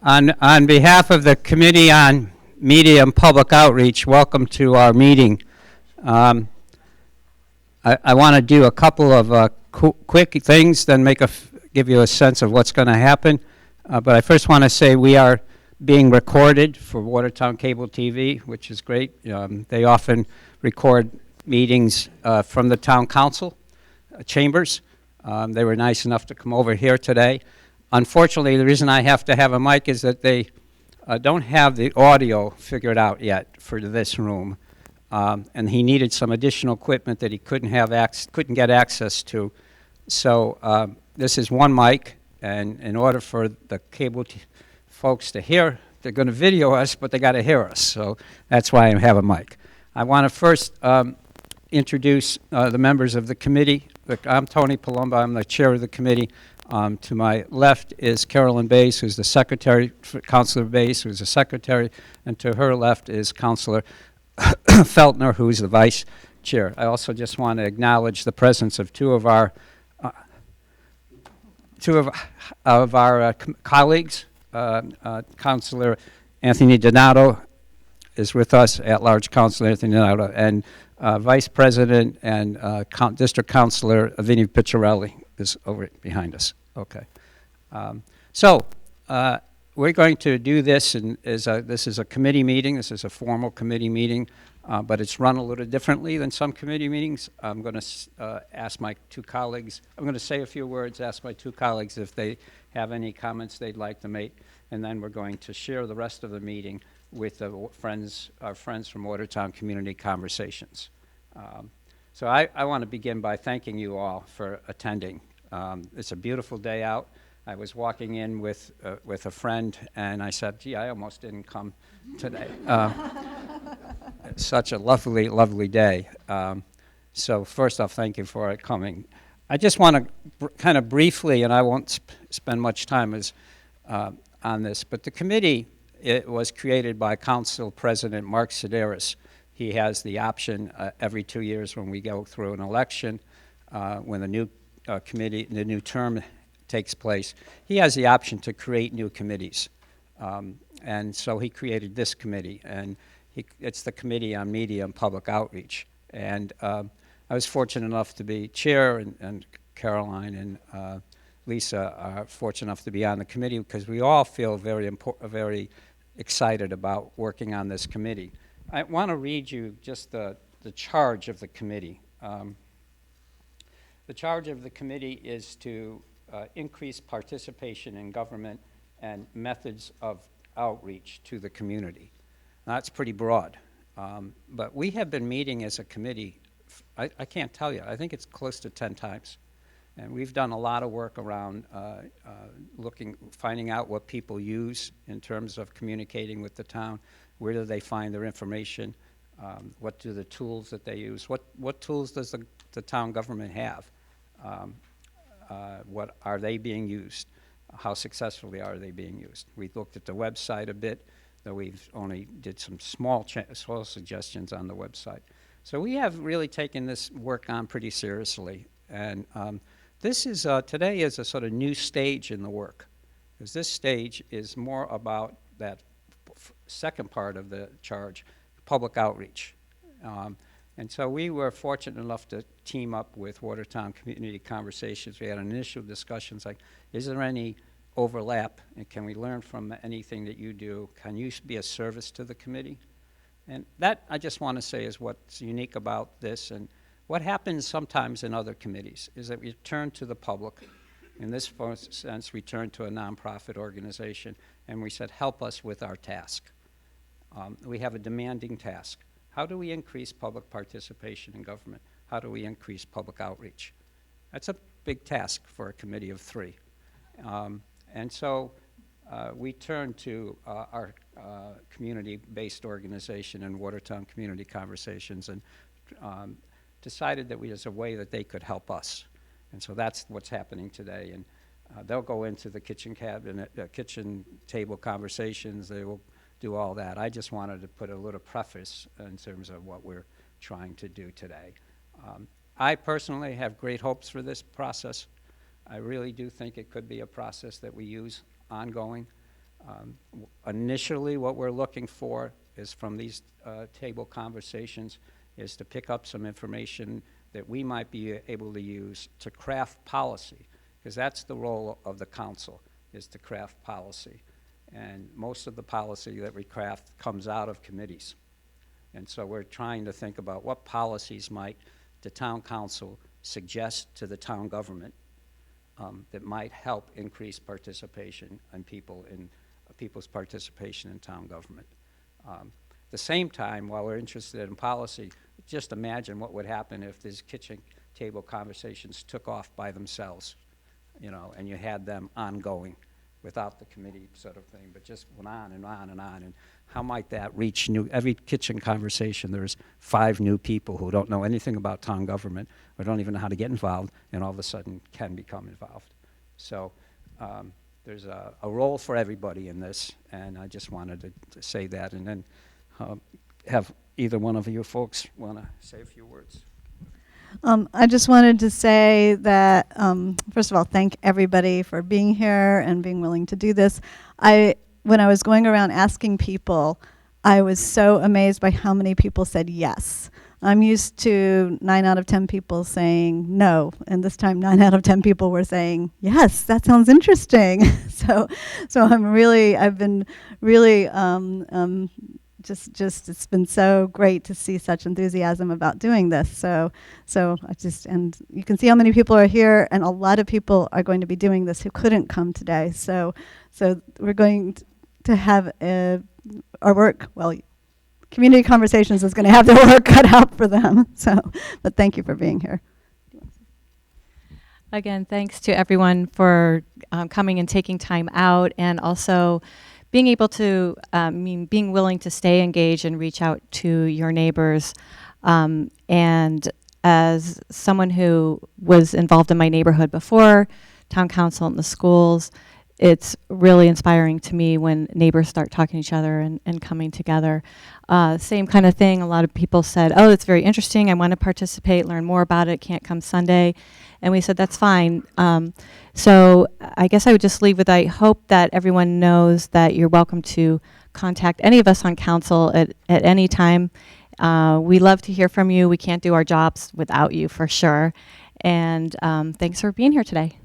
On behalf of the Committee on Media and Public Outreach, welcome to our meeting. I want to do a couple of quick things, then give you a sense of what's going to happen. But I first want to say we are being recorded for Watertown Cable TV, which is great. They often record meetings from the town council chambers. They were nice enough to come over here today. Unfortunately, the reason I have to have a mic is that they don't have the audio figured out yet for this room. And he needed some additional equipment that he couldn't get access to. So this is one mic, and in order for the cable folks to hear, they're going to video us, but they got to hear us. So that's why I have a mic. I want to first introduce the members of the committee. I'm Tony Palumbo. I'm the chair of the committee. To my left is Carolyn Bass, who's the secretary, Councilor Bass, who's the secretary, and to her left is Councilor Feltner, who's the vice chair. I also just want to acknowledge the presence of two of our colleagues. Councilor Anthony Donato is with us, at-large Councilor Anthony Donato, and Vice President and District Councilor Vinnie Picciarelli is over behind us. Okay. So we're going to do this, and this is a committee meeting. This is a formal committee meeting, but it's run a little differently than some committee meetings. I'm going to ask my two colleagues. I'm going to say a few words, ask my two colleagues if they have any comments they'd like to make, and then we're going to share the rest of the meeting with our friends from Watertown Community Conversations. So I want to begin by thanking you all for attending. It's a beautiful day out. I was walking in with a friend, and I said, gee, I almost didn't come today. It's such a lovely, lovely day. So first off, thank you for coming. I just want to kind of briefly, and I won't spend much time on this, but the committee, it was created by Council President Mark Sideris. He has the option every 2 years when we go through an election, when the new the new term takes place. He has the option to create new committees. And so he created this committee, and it's the Committee on Media and Public Outreach. And I was fortunate enough to be chair, and Caroline and Lisa are fortunate enough to be on the committee because we all feel very excited about working on this committee. I want to read you just the charge of the committee. The charge of the committee is to increase participation in government and methods of outreach to the community. Now, that's pretty broad, but we have been meeting as a committee, I can't tell you, I think it's close to 10 times. And we've done a lot of work around finding out what people use in terms of communicating with the town. Where do they find their information? What do the tools that they use? What tools does the town government have? What are they being used? How successfully are they being used? We looked at the website a bit, though we've only did some small suggestions on the website. So we have really taken this work on pretty seriously. And this is today is a sort of new stage in the work, because this stage is more about that second part of the charge, public outreach. And so we were fortunate enough to team up with Watertown Community Conversations. We had initial discussions like, is there any overlap, and can we learn from anything that you do? Can you be a service to the committee? And that, I just want to say, is what's unique about this. And what happens sometimes in other committees is that we turn to the public. In this sense, we turn to a nonprofit organization, and we said, help us with our task. We have a demanding task. How do we increase public participation in government? How do we increase public outreach? That's a big task for a committee of 3. And so we turned to our community-based organization in Watertown Community Conversations and decided that there's a way that they could help us. And so that's what's happening today. And they'll go into the kitchen cabinet, kitchen table conversations. They will do all that. I just wanted to put a little preface in terms of what we're trying to do today. I personally have great hopes for this process. I really do think it could be a process that we use ongoing. Initially, what we're looking for is from these table conversations is to pick up some information that we might be able to use to craft policy, because that's the role of the council, is to craft policy. And most of the policy that we craft comes out of committees. And so we're trying to think about what policies might the town council suggest to the town government that might help increase participation and people's participation in town government. At the same time, while we're interested in policy, just imagine what would happen if these kitchen table conversations took off by themselves, and you had them ongoing without the committee sort of thing, but just went on and on and on. And how might that reach every kitchen conversation, there's 5 new people who don't know anything about town government or don't even know how to get involved, and all of a sudden can become involved. So there's a role for everybody in this, and I just wanted to say that, and then have either one of you folks want to say a few words. I just wanted to say that, first of all, thank everybody for being here and being willing to do this. When I was going around asking people, I was so amazed by how many people said yes. I'm used to 9 out of 10 people saying no, and this time 9 out of 10 people were saying yes. That sounds interesting. so I've been really just it's been so great to see such enthusiasm about doing this. So and you can see how many people are here, and a lot of people are going to be doing this who couldn't come today. So we're going to have our work. Well, Community Conversations is going to have their work cut out for them. But thank you for being here. Again, thanks to everyone for coming and taking time out, and also being able to, being willing to stay engaged and reach out to your neighbors. And as someone who was involved in my neighborhood before, town council and the schools, it's really inspiring to me when neighbors start talking to each other and coming together. Same kind of thing. A lot of people said, oh, it's very interesting. I want to participate, learn more about it. Can't come Sunday. And we said, that's fine. So I guess I would just leave with, I hope that everyone knows that you're welcome to contact any of us on council at any time. We love to hear from you. We can't do our jobs without you, for sure. And thanks for being here today.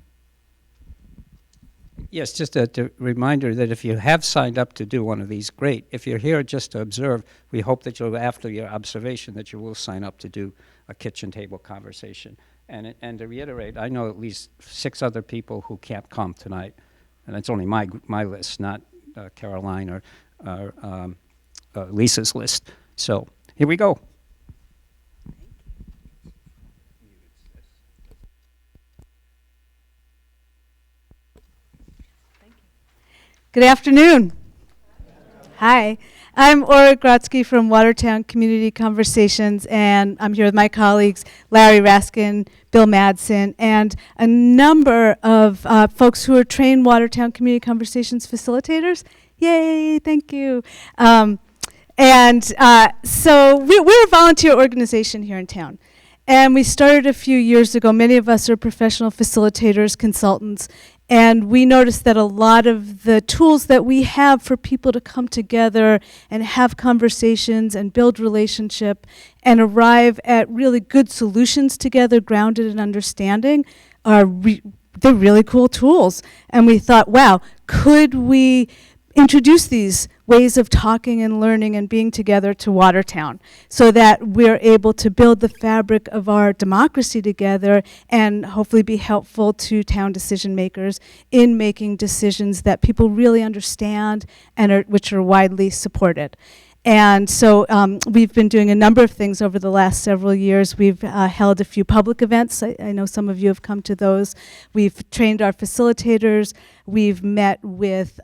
Yes, just a reminder that if you have signed up to do one of these, great. If you're here just to observe, we hope that you'll, after your observation, that you will sign up to do a kitchen table conversation. And to reiterate, I know at least 6 other people who can't come tonight, and it's only my list, not Caroline or Lisa's list. So here we go. Good afternoon. Hi, I'm Ora Grotsky from Watertown Community Conversations, and I'm here with my colleagues Larry Raskin, Bill Madsen, and a number of folks who are trained Watertown Community Conversations facilitators. Yay, thank you. So we're a volunteer organization here in town. And we started a few years ago. Many of us are professional facilitators, consultants, and we noticed that a lot of the tools that we have for people to come together and have conversations and build relationship and arrive at really good solutions together, grounded in understanding, they're really cool tools. And we thought, wow, could we introduce these ways of talking and learning and being together to Watertown so that we're able to build the fabric of our democracy together and hopefully be helpful to town decision makers in making decisions that people really understand and which are widely supported. And so we've been doing a number of things over the last several years. We've held a few public events. I know some of you have come to those. We've trained our facilitators. We've met with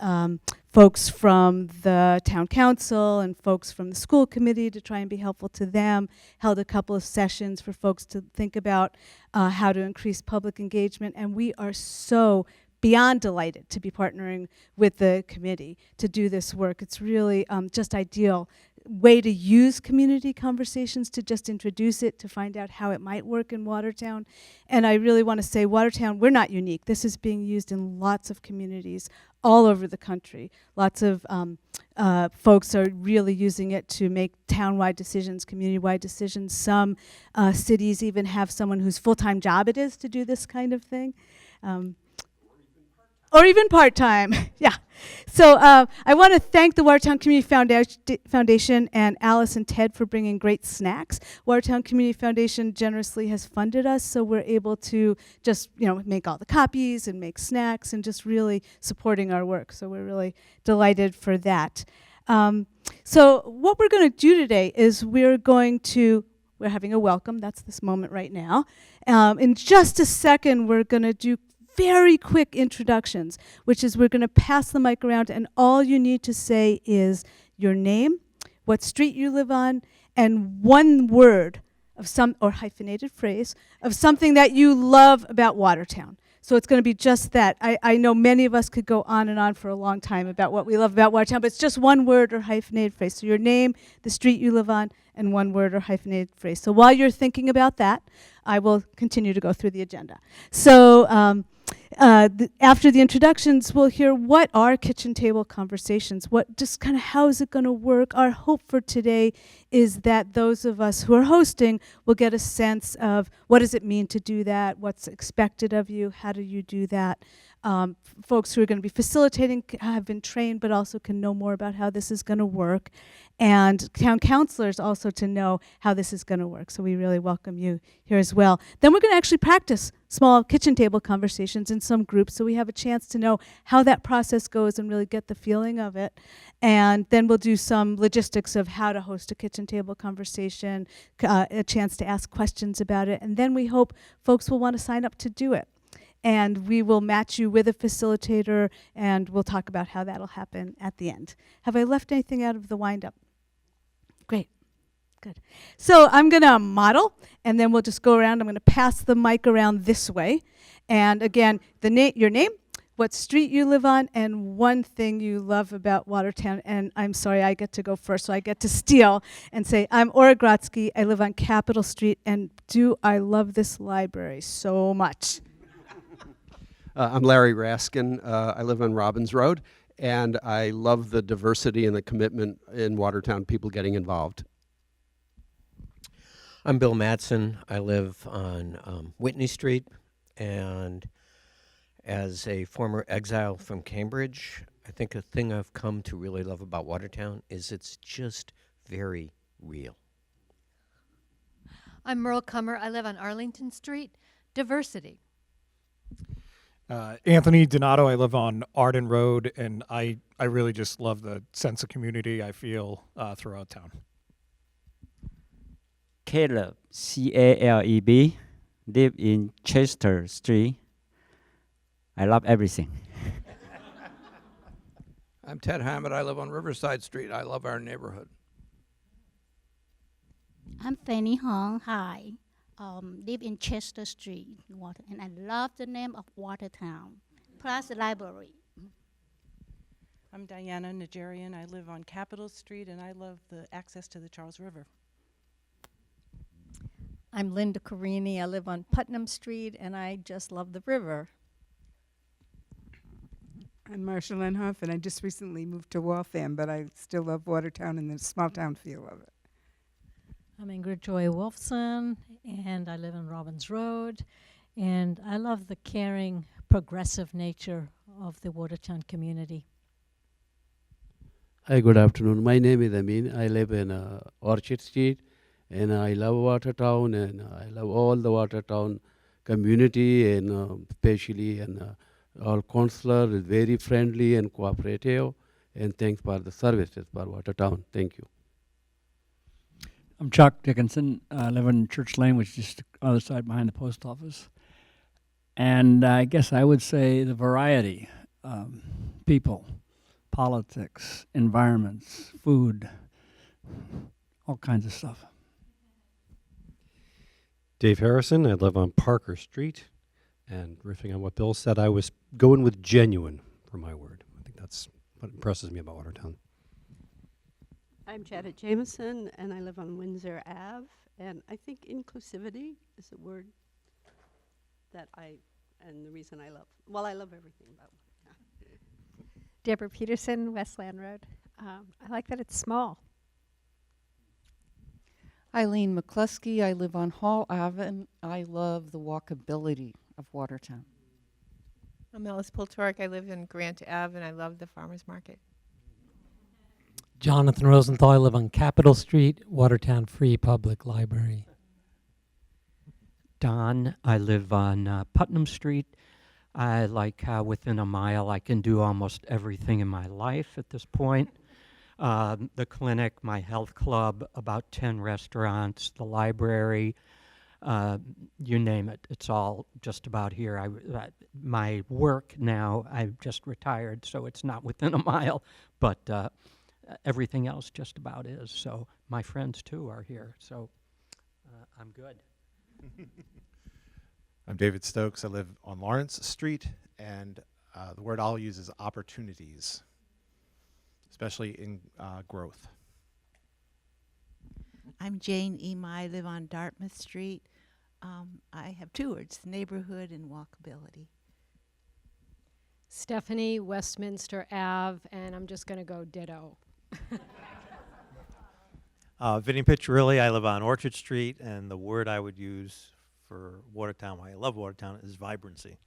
folks from the town council and folks from the school committee to try and be helpful to them, held a couple of sessions for folks to think about how to increase public engagement, and we are so beyond delighted to be partnering with the committee to do this work. It's really just ideal way to use community conversations, to just introduce it, to find out how it might work in Watertown. And I really want to say Watertown, we're not unique. This is being used in lots of communities all over the country. Lots of folks are really using it to make town-wide decisions, community-wide decisions. Some cities even have someone whose full-time job it is to do this kind of thing. Or even part-time, yeah. So I want to thank the Watertown Community Foundation and Alice and Ted for bringing great snacks. Watertown Community Foundation generously has funded us, so we're able to just, make all the copies and make snacks and just really supporting our work. So we're really delighted for that. So what we're going to do today is we're having a welcome. That's this moment right now. In just a second, we're going to do very quick introductions, which is we're going to pass the mic around, and all you need to say is your name, what street you live on, and one word of or hyphenated phrase of something that you love about Watertown. So it's going to be just that. I know many of us could go on and on for a long time about what we love about Watertown, but it's just one word or hyphenated phrase. So your name, the street you live on, and one word or hyphenated phrase. So while you're thinking about that, I will continue to go through the agenda. So after the introductions, we'll hear what are kitchen table conversations, how is it going to work. Our hope for today is that those of us who are hosting will get a sense of what does it mean to do that, what's expected of you, how do you do that. Folks who are going to be facilitating have been trained, but also can know more about how this is going to work. And town councilors also to know how this is going to work. So we really welcome you here as well. Then we're going to actually practice small kitchen table conversations in some groups, so we have a chance to know how that process goes and really get the feeling of it. And then we'll do some logistics of how to host a kitchen table conversation, a chance to ask questions about it. And then we hope folks will want to sign up to do it. And we will match you with a facilitator, and we'll talk about how that'll happen at the end. Have I left anything out of the wind-up? Great. Good. So I'm going to model, and then we'll just go around. I'm going to pass the mic around this way. And again, your name, what street you live on, and one thing you love about Watertown. And I'm sorry, I get to go first, so I get to steal and say, I'm Ora Grotsky. I live on Capitol Street, and do I love this library so much. I'm Larry Raskin. I live on Robbins Road, and I love the diversity and the commitment in Watertown, people getting involved. I'm Bill Matson. I live on Whitney Street, and as a former exile from Cambridge, I think a thing I've come to really love about Watertown is it's just very real. I'm Merle Kummer. I live on Arlington Street. Diversity. Anthony Donato. I live on Arden Road, and I really just love the sense of community I feel throughout town. Caleb, C-A-L-E-B, live in Chester Street. I love everything. I'm Ted Hammett. I live on Riverside Street. I love our neighborhood. I'm Fanny Hong. Hi. Live in Chester Street, and I love the name of Watertown, plus the library. I'm Diana Nigerian. I live on Capitol Street, and I love the access to the Charles River. I'm Linda Carini. I live on Putnam Street, and I just love the river. I'm Marsha Lenhoff, and I just recently moved to Waltham, but I still love Watertown and the small town feel of it. I'm Ingrid Joy Wolfson, and I live on Robbins Road, and I love the caring, progressive nature of the Watertown community. Hi, good afternoon. My name is Amin. I live in Orchard Street, and I love Watertown, and I love all the Watertown community, and especially our counselor is very friendly and cooperative, and thanks for the services for Watertown. Thank you. I'm Chuck Dickinson. I live in Church Lane, which is just the other side behind the post office. And I guess I would say the variety, people, politics, environments, food, all kinds of stuff. Dave Harrison. I live on Parker Street. And riffing on what Bill said, I was going with genuine for my word. I think that's what impresses me about Watertown. I'm Janet Jameson, and I live on Windsor Ave. And I think inclusivity is a word that and the reason I love, I love everything about it. Deborah Peterson, Westland Road. I like that it's small. Eileen McCluskey, I live on Hall Ave, and I love the walkability of Watertown. I'm Alice Poltork. I live in Grant Ave, and I love the farmers market. Jonathan Rosenthal, I live on Capitol Street, Watertown Free Public Library. Don, I live on Putnam Street. I like how within a mile I can do almost everything in my life at this point. The clinic, my health club, about 10 restaurants, the library, you name it. It's all just about here. My work now, I've just retired, so it's not within a mile, but everything else just about is. So my friends, too, are here, so I'm good. I'm David Stokes. I live on Lawrence Street, and the word I'll use is opportunities, especially in growth. I'm Jane Ema. I live on Dartmouth Street. I have two words, neighborhood and walkability. Stephanie, Westminster Ave, and I'm just going to go ditto. Vinny Piccirilli, I live on Orchard Street, and the word I would use for Watertown, why I love Watertown, is vibrancy.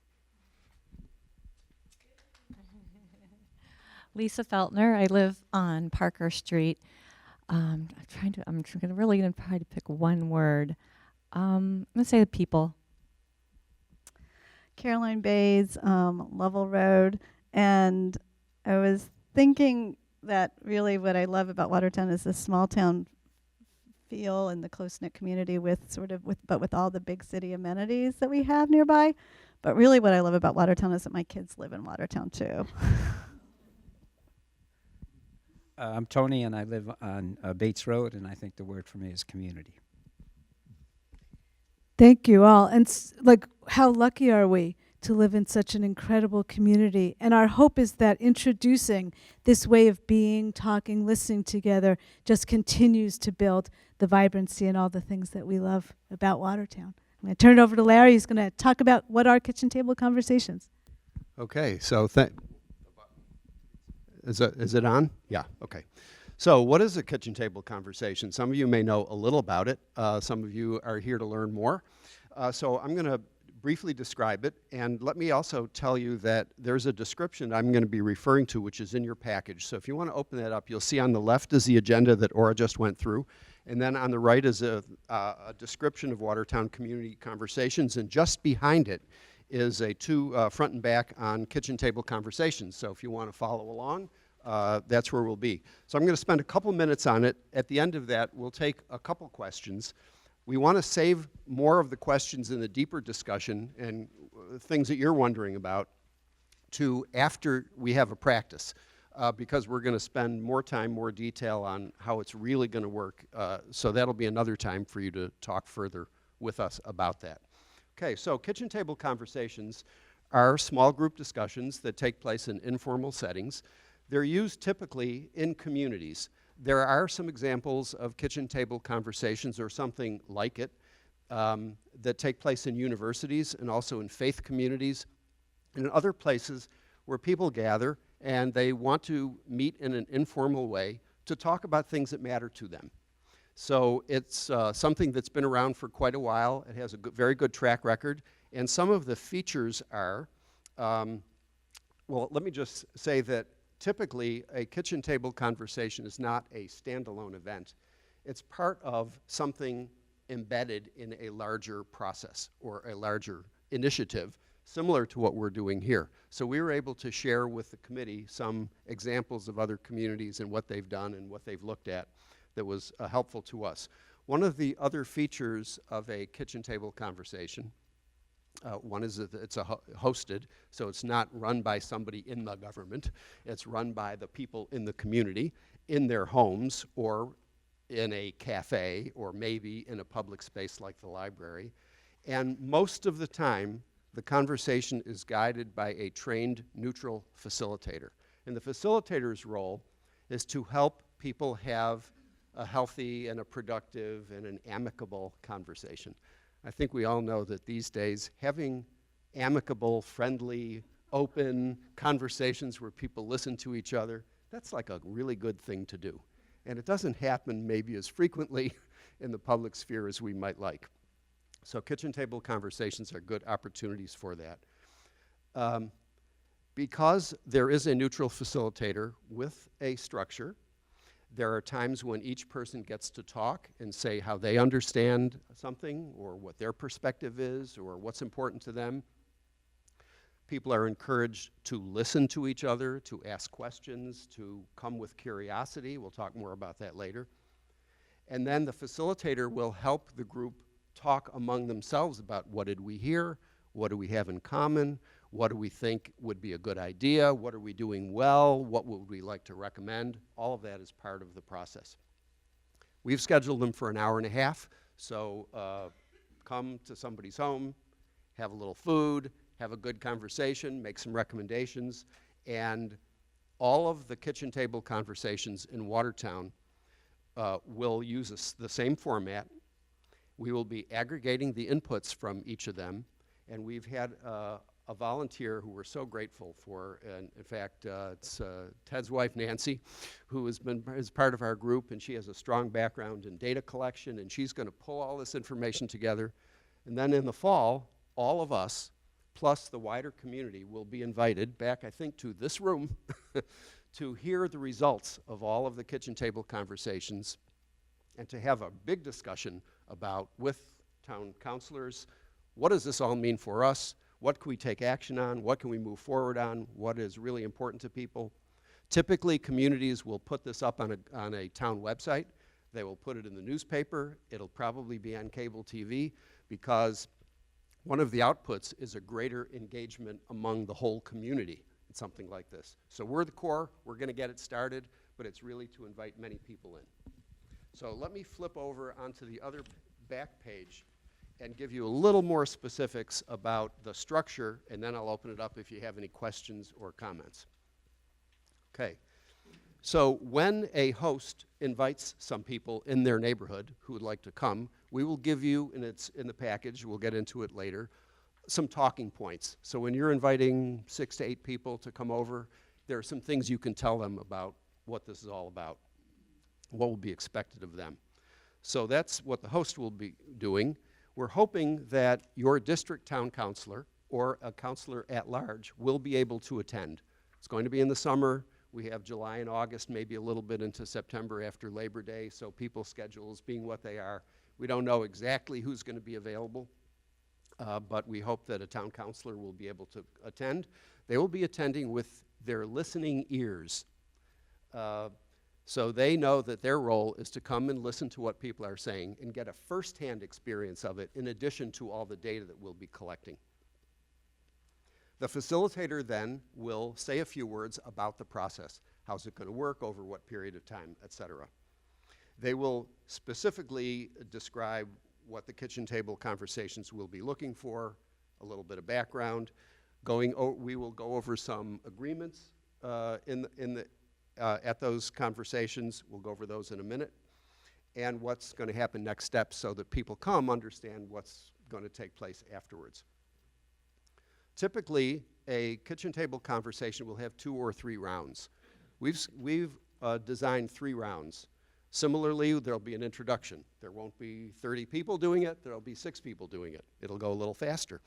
Lisa Feltner, I live on Parker Street. I'm really going to try to pick one word. I'm going to say the people. Caroline Bays, Lovell Road, and I was thinking that really what I love about Watertown is the small town feel and the close-knit community with all the big city amenities that we have nearby. But really what I love about Watertown is that my kids live in Watertown too. I'm Tony, and I live on Bates Road, and I think the word for me is community. Thank you all. And how lucky are we to live in such an incredible community? And our hope is that introducing this way of being, talking, listening together just continues to build the vibrancy and all the things that we love about Watertown. I'm going to turn it over to Larry. He's going to talk about what are kitchen table conversations. Okay, so is it on? Yeah, okay. So what is a kitchen table conversation? Some of you may know a little about it. Some of you are here to learn more. So I'm going to briefly describe it, and let me also tell you that there's a description I'm going to be referring to, which is in your package. So if you want to open that up, you'll see on the left is the agenda that Ora just went through, and then on the right is a description of Watertown community conversations, and just behind it is a front and back on kitchen table conversations. So if you want to follow along, that's where we'll be. So I'm going to spend a couple minutes on it. At the end of that, we'll take a couple questions. We want to save more of the questions in the deeper discussion and things that you're wondering about to after we have a practice, because we're going to spend more time, more detail on how it's really going to work. So that'll be another time for you to talk further with us about that. Okay, so kitchen table conversations are small group discussions that take place in informal settings. They're used typically in communities. There are some examples of kitchen table conversations or something like it that take place in universities and also in faith communities and in other places where people gather and they want to meet in an informal way to talk about things that matter to them. So it's something that's been around for quite a while. It has a very good track record. And some of the features are, well, let me just say that typically, a kitchen table conversation is not a standalone event. It's part of something embedded in a larger process or a larger initiative, similar to what we're doing here. So we were able to share with the committee some examples of other communities and what they've done and what they've looked at that was helpful to us. One of the other features of a kitchen table conversation, one is that it's hosted, so it's not run by somebody in the government. It's run by the people in the community, in their homes, or in a cafe, or maybe in a public space like the library. And most of the time, the conversation is guided by a trained neutral facilitator. And the facilitator's role is to help people have a healthy and a productive and an amicable conversation. I think we all know that these days having amicable, friendly, open conversations where people listen to each other, that's like a really good thing to do. And it doesn't happen maybe as frequently in the public sphere as we might like. So kitchen table conversations are good opportunities for that. Because there is a neutral facilitator with a structure, there are times when each person gets to talk and say how they understand something or what their perspective is or what's important to them. People are encouraged to listen to each other, to ask questions, to come with curiosity. We'll talk more about that later. And then the facilitator will help the group talk among themselves about what did we hear, what do we have in common, what do we think would be a good idea, what are we doing well, what would we like to recommend. All of that is part of the process. We've scheduled them for an hour and a half, so come to somebody's home, have a little food, have a good conversation, make some recommendations, and all of the kitchen table conversations in Watertown will use the same format. We will be aggregating the inputs from each of them, and we've had a volunteer who we're so grateful for, and in fact, it's Ted's wife, Nancy, who is part of our group, and she has a strong background in data collection, and she's going to pull all this information together. And then in the fall, all of us, plus the wider community, will be invited back, I think, to this room to hear the results of all of the kitchen table conversations and to have a big discussion about, with town councilors, what does this all mean for us? What can we take action on? What can we move forward on? What is really important to people? Typically, communities will put this up on a town website. They will put it in the newspaper. It'll probably be on cable TV, because one of the outputs is a greater engagement among the whole community in something like this. So we're the core. We're going to get it started, but it's really to invite many people in. So let me flip over onto the other back page and give you a little more specifics about the structure, and then I'll open it up if you have any questions or comments. Okay, so when a host invites some people in their neighborhood who would like to come, we will give you, and it's in the package, we'll get into it later, some talking points. So when you're inviting 6 to 8 people to come over, there are some things you can tell them about what this is all about, what will be expected of them. So that's what the host will be doing. We're hoping that your district town councilor or a councilor at large will be able to attend. It's going to be in the summer. We have July and August, maybe a little bit into September after Labor Day, so people's schedules being what they are, we don't know exactly who's going to be available, but we hope that a town councilor will be able to attend. They will be attending with their listening ears. So they know that their role is to come and listen to what people are saying and get a firsthand experience of it in addition to all the data that we'll be collecting. The facilitator then will say a few words about the process. How's it going to work, over what period of time, et cetera. They will specifically describe what the kitchen table conversations will be looking for, a little bit of background. We will go over some agreements at those conversations. We'll go over those in a minute. And what's going to happen next steps so that people understand what's going to take place afterwards. Typically, a kitchen table conversation will have 2 or 3 rounds. We've designed 3 rounds. Similarly, there'll be an introduction. There won't be 30 people doing it. There'll be 6 people doing it. It'll go a little faster.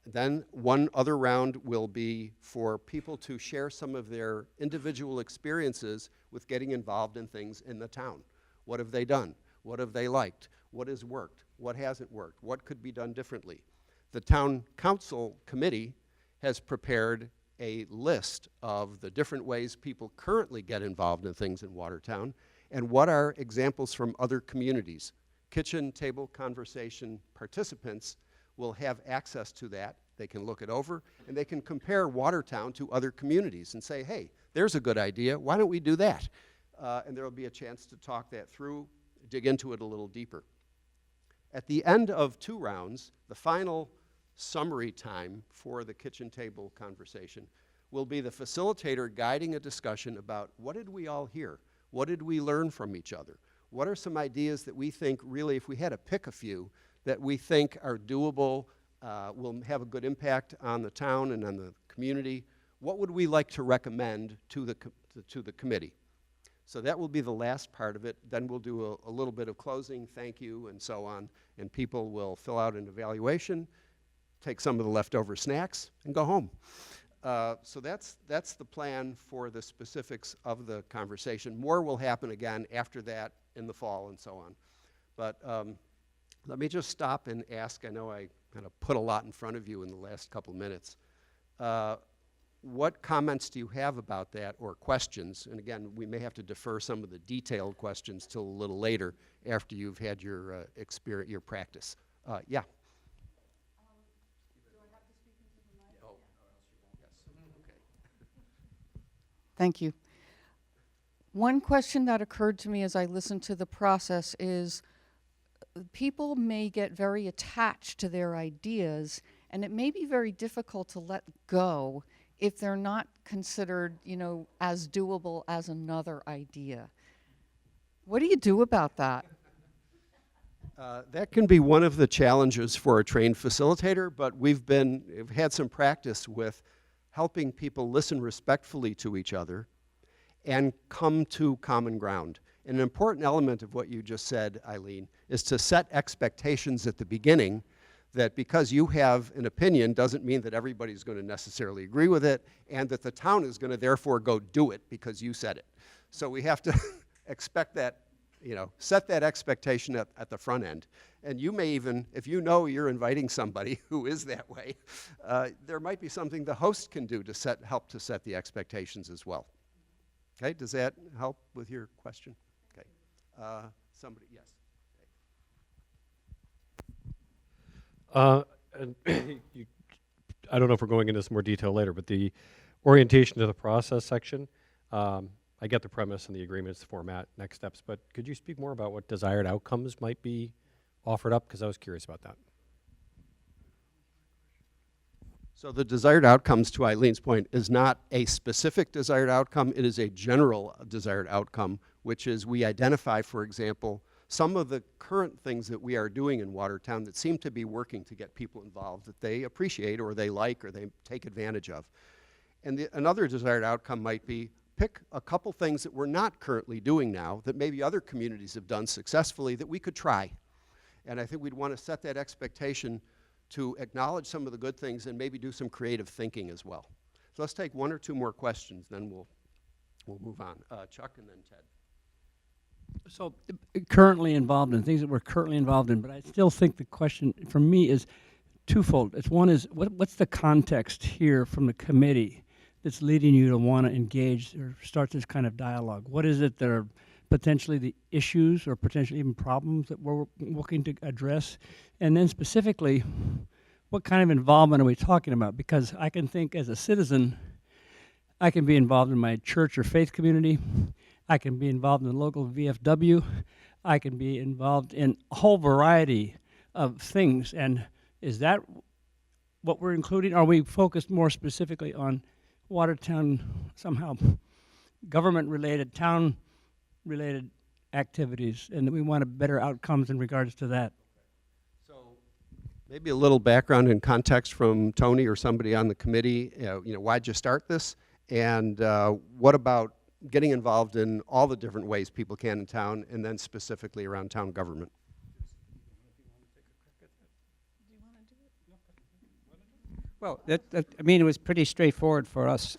Then one other round will be for people to share some of their individual experiences with getting involved in things in the town. What have they done? What have they liked? What has worked? What hasn't worked? What could be done differently? The town council committee has prepared a list of the different ways people currently get involved in things in Watertown and what are examples from other communities. Kitchen table conversation participants will have access to that. They can look it over, and they can compare Watertown to other communities and say, hey, there's a good idea. Why don't we do that? And there will be a chance to talk that through, dig into it a little deeper. At the end of 2 rounds, the final summary time for the kitchen table conversation will be the facilitator guiding a discussion about what did we all hear? What did we learn from each other? What are some ideas that we think really, if we had to pick a few, that we think are doable, will have a good impact on the town and on the community? What would we like to recommend to the committee? So that will be the last part of it. Then we'll do a little bit of closing, thank you, and so on, and people will fill out an evaluation, take some of the leftover snacks, and go home. So that's the plan for the specifics of the conversation. More will happen again after that in the fall and so on. But let me just stop and ask, I know I kind of put a lot in front of you in the last couple minutes. What comments do you have about that, or questions? And again, we may have to defer some of the detailed questions till a little later after you've had your experience, your practice. Yeah. Thank you. One question that occurred to me as I listened to the process is people may get very attached to their ideas, and it may be very difficult to let go if they're not considered, you know, as doable as another idea. What do you do about that? That can be one of the challenges for a trained facilitator, but we've had some practice with helping people listen respectfully to each other and come to common ground. And an important element of what you just said, Eileen, is to set expectations at the beginning that because you have an opinion doesn't mean that everybody's going to necessarily agree with it, and that the town is going to therefore go do it because you said it. So we have to expect that, you know, set that expectation at the front end. And you may even, if you know you're inviting somebody who is that way, there might be something the host can do to help to set the expectations as well. Okay, does that help with your question? Okay, somebody, yes. And I don't know if we're going into this more detail later, but the orientation to the process section, I get the premise and the agreements, the format, next steps, but could you speak more about what desired outcomes might be offered up? Because I was curious about that. So the desired outcomes, to Eileen's point, is not a specific desired outcome. It is a general desired outcome, which is we identify, for example, some of the current things that we are doing in Watertown that seem to be working to get people involved that they appreciate or they like or they take advantage of. And another desired outcome might be pick a couple things that we're not currently doing now that maybe other communities have done successfully that we could try. And I think we'd want to set that expectation to acknowledge some of the good things and maybe do some creative thinking as well. So let's take one or two more questions, then we'll move on. Chuck and then Ted. So currently involved in things that we're currently involved in, but I still think the question for me is twofold. One is what's the context here from the committee that's leading you to want to engage or start this kind of dialogue? What is it that are potentially the issues or potentially even problems that we're looking to address? And then specifically, what kind of involvement are we talking about? Because I can think as a citizen, I can be involved in my church or faith community. I can be involved in the local VFW. I can be involved in a whole variety of things. And is that what we're including? Are we focused more specifically on Watertown, somehow government-related, town-related activities, and that we want better outcomes in regards to that? So maybe a little background and context from Tony or somebody on the committee. Why'd you start this? And what about getting involved in all the different ways people can in town, and then specifically around town government? Well, I mean, it was pretty straightforward for us.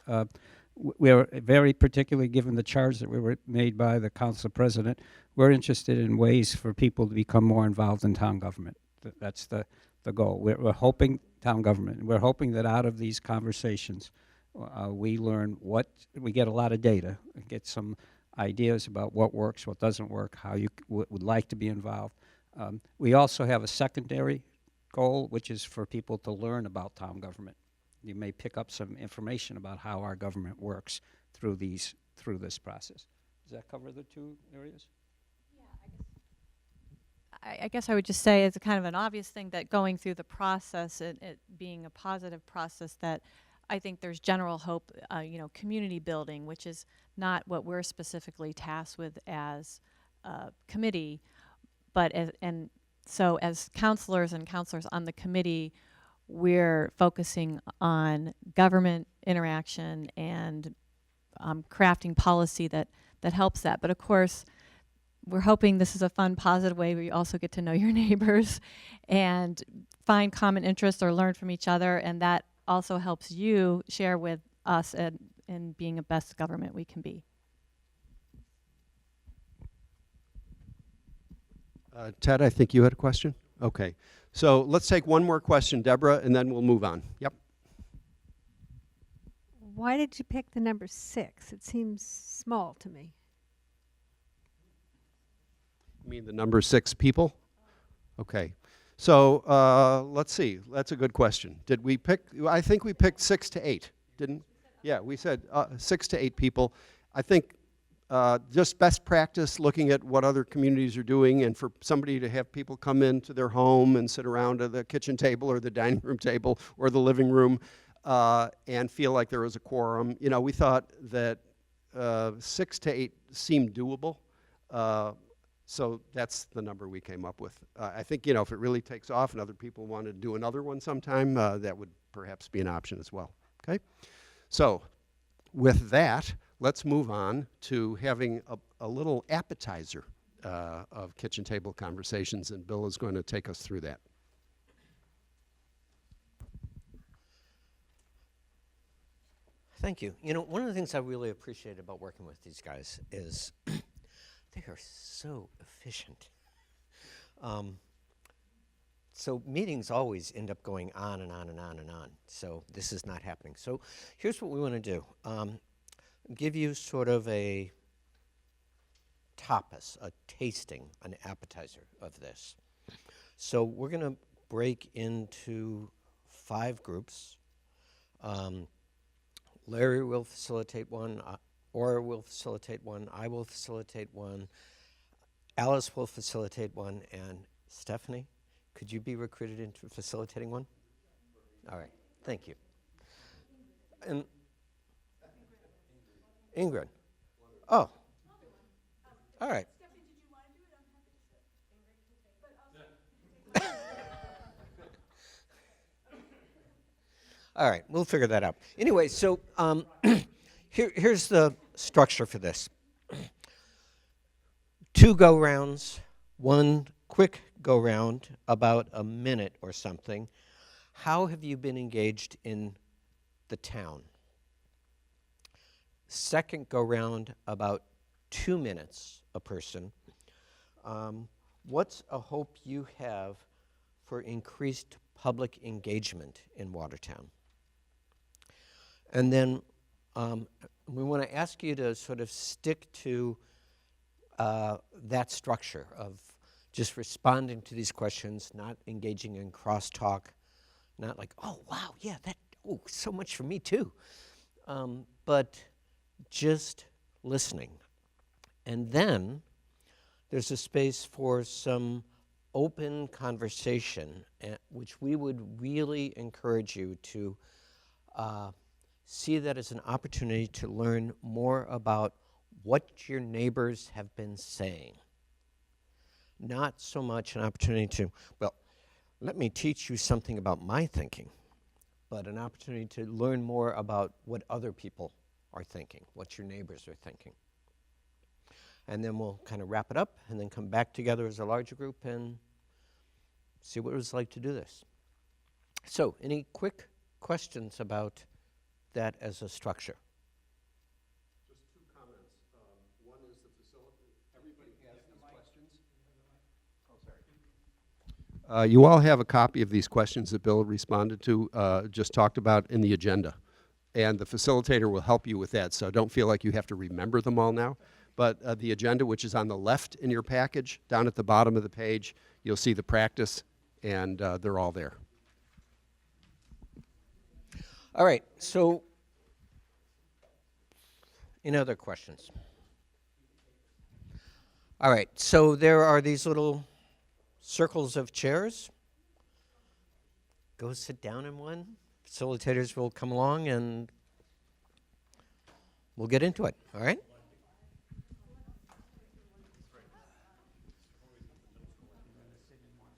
We are very particularly, given the charge that we were made by the council president, we're interested in ways for people to become more involved in town government. That's the goal. We're hoping, town government, we're hoping that out of these conversations, we learn we get a lot of data, get some ideas about what works, what doesn't work, how you would like to be involved. We also have a secondary goal, which is for people to learn about town government. You may pick up some information about how our government works through this process. Does that cover the two areas? Yeah, I guess I would just say it's a kind of an obvious thing that going through the process, it being a positive process, that I think there's general hope, community building, which is not what we're specifically tasked with as a committee, but so as counselors and counselors on the committee, we're focusing on government interaction and crafting policy that helps that. But of course, we're hoping this is a fun, positive way where you also get to know your neighbors and find common interests or learn from each other, and that also helps you share with us in being a best government we can be. Ted, I think you had a question? Okay. So let's take one more question, Deborah, and then we'll move on. Yep. Why did you pick the number 6? It seems small to me. You mean the number 6 people? Okay. So let's see. That's a good question. Did we pick? I think we picked 6 to 8, didn't? Yeah, we said 6 to 8 people. I think just best practice, looking at what other communities are doing, and for somebody to have people come into their home and sit around at the kitchen table or the dining room table or the living room and feel like there was a quorum. You know, we thought that 6 to 8 seemed doable. So that's the number we came up with. I think, if it really takes off and other people want to do another one sometime, that would perhaps be an option as well. Okay? So with that, let's move on to having a little appetizer of kitchen table conversations, and Bill is going to take us through that. Thank you. One of the things I really appreciate about working with these guys is they are so efficient. So meetings always end up going on and on and on and on. So this is not happening. So here's what we want to do. Give you sort of a tapas, a tasting, an appetizer of this. So we're going to break into 5 groups. Larry will facilitate one, Aura will facilitate one, I will facilitate one, Alice will facilitate one, and Stephanie, could you be recruited into facilitating one? All right, thank you. And Ingrid. Oh, all right. All right, we'll figure that out. Anyway, so here's the structure for this. 2 go-rounds, 1 quick go-round, about a minute or something. How have you been engaged in the town? Second go-round, about 2 minutes a person. What's a hope you have for increased public engagement in Watertown? And then we want to ask you to sort of stick to that structure of just responding to these questions, not engaging in crosstalk, not like, oh, wow, yeah, so much for me too. But just listening. And then there's a space for some open conversation, which we would really encourage you to see that as an opportunity to learn more about what your neighbors have been saying. Not so much an opportunity to, well, let me teach you something about my thinking, but an opportunity to learn more about what other people are thinking, what your neighbors are thinking. And then we'll kind of wrap it up and then come back together as a larger group and see what it was like to do this. So, any quick questions about that as a structure? Just 2 comments. One is the facility. Everybody has these questions. Oh, sorry. You all have a copy of these questions that Bill responded to, just talked about in the agenda. And the facilitator will help you with that, so don't feel like you have to remember them all now. But the agenda, which is on the left in your package, down at the bottom of the page, you'll see the practice, and they're all there. All right, so any other questions? All right, so there are these little circles of chairs. Go sit down in one. Facilitators will come along and we'll get into it, all right?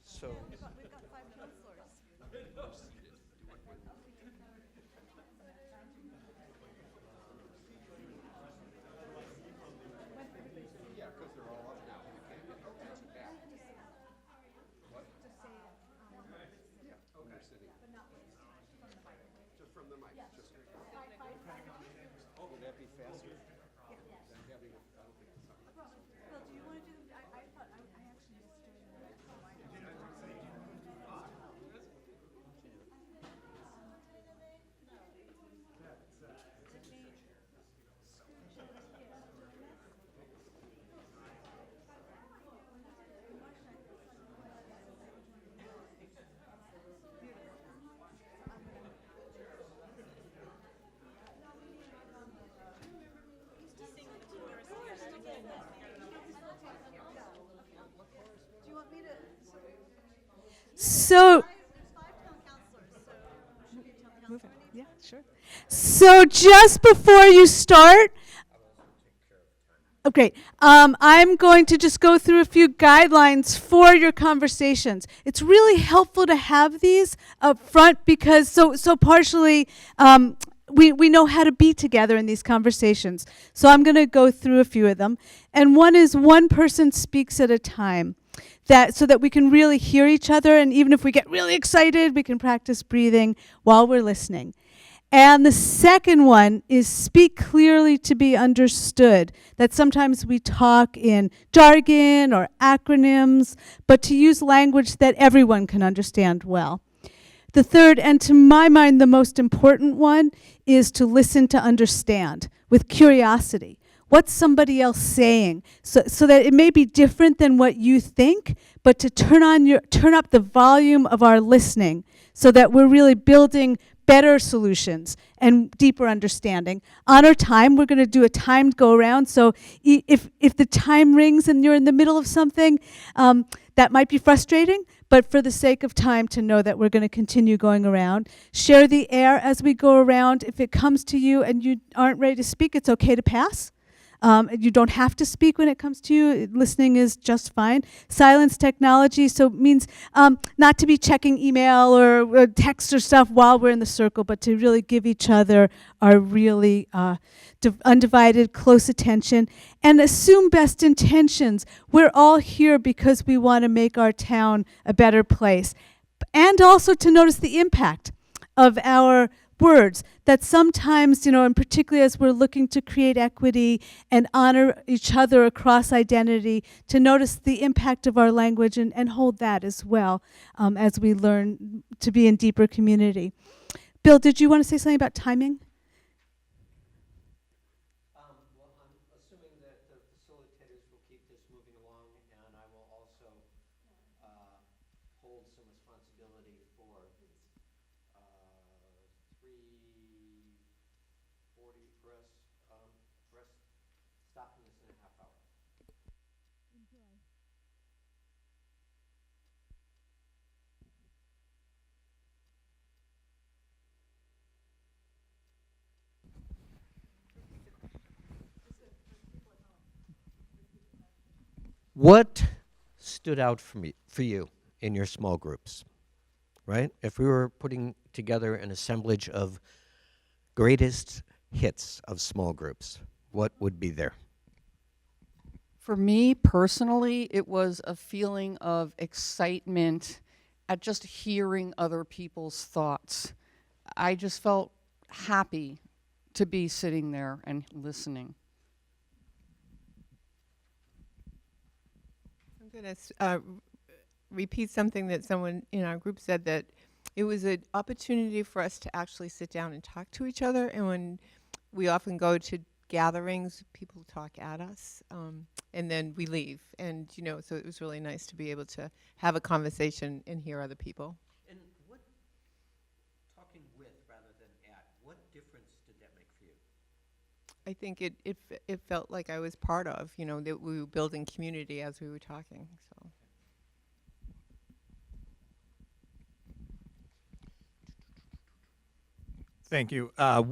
So So, yeah, sure. So just before you start, okay, I'm going to just go through a few guidelines for your conversations. It's really helpful to have these up front because so partially we know how to be together in these conversations. So I'm going to go through a few of them. And one is one person speaks at a time. So that we can really hear each other, and even if we get really excited, we can practice breathing while we're listening. And the second one is speak clearly to be understood. That sometimes we talk in jargon or acronyms, but to use language that everyone can understand well. The third, and to my mind the most important one, is to listen to understand with curiosity. What's somebody else saying? So that it may be different than what you think, but to turn up the volume of our listening so that we're really building better solutions and deeper understanding. On our time, we're going to do a timed go-around. So if the time rings and you're in the middle of something, that might be frustrating, but for the sake of time, to know that we're going to continue going around. Share the air as we go around. If it comes to you and you aren't ready to speak, it's okay to pass. You don't have to speak when it comes to you. Listening is just fine. Silence technology, so it means not to be checking email or text or stuff while we're in the circle, but to really give each other our really undivided, close attention, and assume best intentions. We're all here because we want to make our town a better place. And also to notice the impact of our words, that sometimes, and particularly as we're looking to create equity and honor each other across identity, to notice the impact of our language and hold that as well as we learn to be in deeper community. Bill, did you want to say something about timing? Well, I'm assuming that the facilitators will keep this moving along, and I will also hold some responsibility for 3:40 for us stopping this in a half hour. What stood out for you in your small groups, right? If we were putting together an assemblage of greatest hits of small groups, what would be there? For me personally, it was a feeling of excitement at just hearing other people's thoughts. I just felt happy to be sitting there and listening. I'm going to repeat something that someone in our group said, that it was an opportunity for us to actually sit down and talk to each other. And when we often go to gatherings, people talk at us, and then we leave. And, so it was really nice to be able to have a conversation and hear other people. And what, talking with rather than at, what difference did that make for you? I think it felt like I was part of, that we were building community as we were talking. So. Thank you. I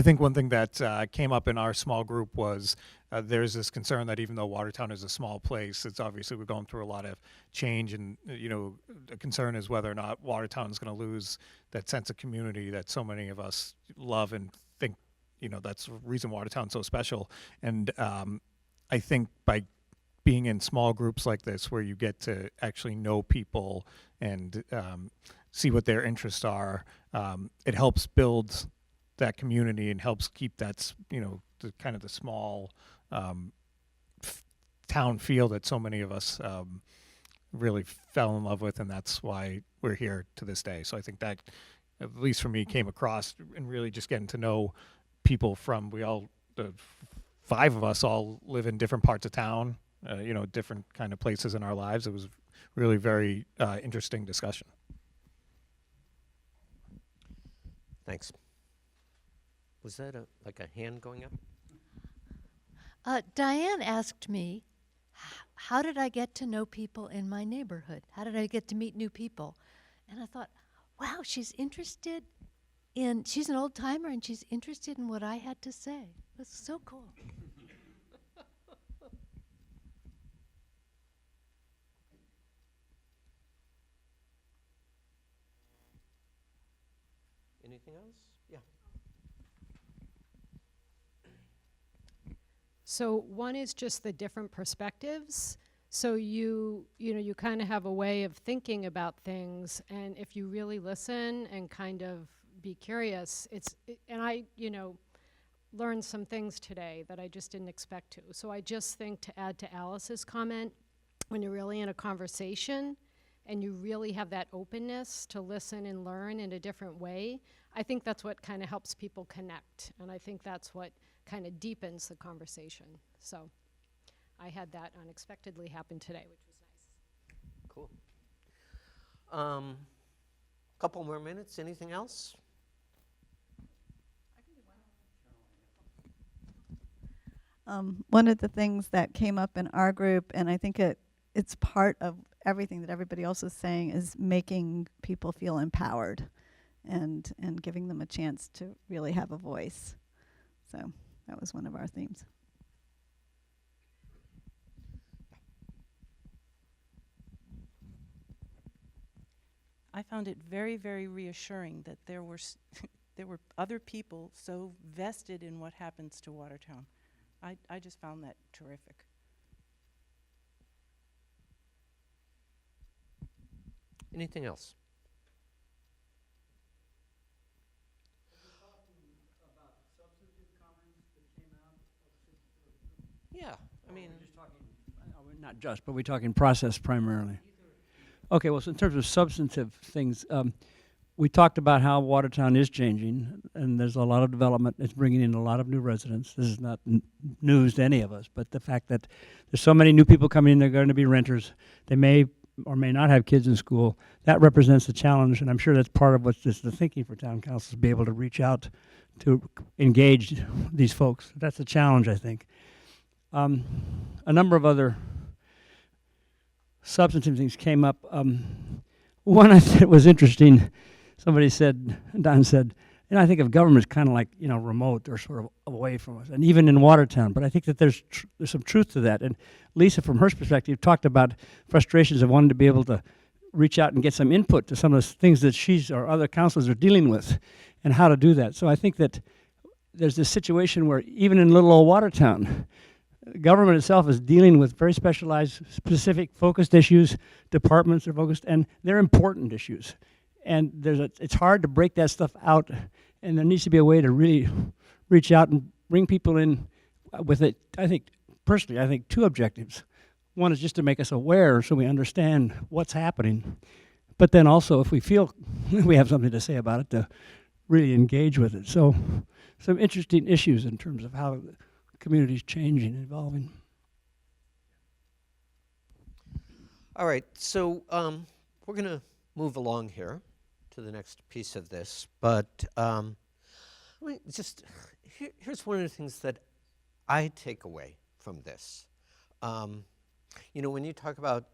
think one thing that came up in our small group was there's this concern that even though Watertown is a small place, it's obviously we're going through a lot of change, and the concern is whether or not Watertown is going to lose that sense of community that so many of us love and think that's the reason Watertown's so special. And I think by being in small groups like this, where you get to actually know people and see what their interests are, it helps build that community and helps keep that the kind of the small town feel that so many of us really fell in love with, and that's why we're here to this day. So I think that, at least for me, came across in really just getting to know people from the 5 of us all live in different parts of town, different kind of places in our lives. It was really very interesting discussion. Thanks. Was that like a hand going up? Diane asked me, how did I get to know people in my neighborhood? How did I get to meet new people? And I thought, wow, she's an old timer and she's interested in what I had to say. It was so cool. Anything else? Yeah. So one is just the different perspectives. So you kind of have a way of thinking about things, and if you really listen and kind of be curious, and I learned some things today that I just didn't expect to. So I just think, to add to Alice's comment, when you're really in a conversation and you really have that openness to listen and learn in a different way, I think that's what kind of helps people connect, and I think that's what kind of deepens the conversation. So I had that unexpectedly happen today, which was nice. Cool. Couple more minutes. Anything else? One of the things that came up in our group, and I think it's part of everything that everybody else is saying, is making people feel empowered and giving them a chance to really have a voice. So that was one of our themes. I found it very, very reassuring that there were there were other people so vested in what happens to Watertown. I just found that terrific. Anything else? Yeah, I mean, not just, but we're talking process primarily. Okay, well, so in terms of substantive things, we talked about how Watertown is changing, and there's a lot of development. It's bringing in a lot of new residents. This is not news to any of us, but the fact that there's so many new people coming in, they're going to be renters. They may or may not have kids in school. That represents a challenge, and I'm sure that's part of what's just the thinking for town councils, to be able to reach out to engage these folks. That's a challenge, I think. A number of other substantive things came up. One I thought was interesting. Somebody said, Don said, I think of government as kind of like, remote or sort of away from us, and even in Watertown. But I think that there's some truth to that. And Lisa, from her perspective, talked about frustrations of wanting to be able to reach out and get some input to some of the things that she's or other councilors are dealing with, and how to do that. So I think that there's this situation where even in little old Watertown, government itself is dealing with very specialized, specific, focused issues. Departments are focused, and they're important issues. And it's hard to break that stuff out, and there needs to be a way to really reach out and bring people in with it. I think, personally, 2 objectives. One is just to make us aware so we understand what's happening. But then also, if we feel we have something to say about it, to really engage with it. So some interesting issues in terms of how the community's changing and evolving. All right, so we're going to move along here to the next piece of this, but here's one of the things that I take away from this. When you talk about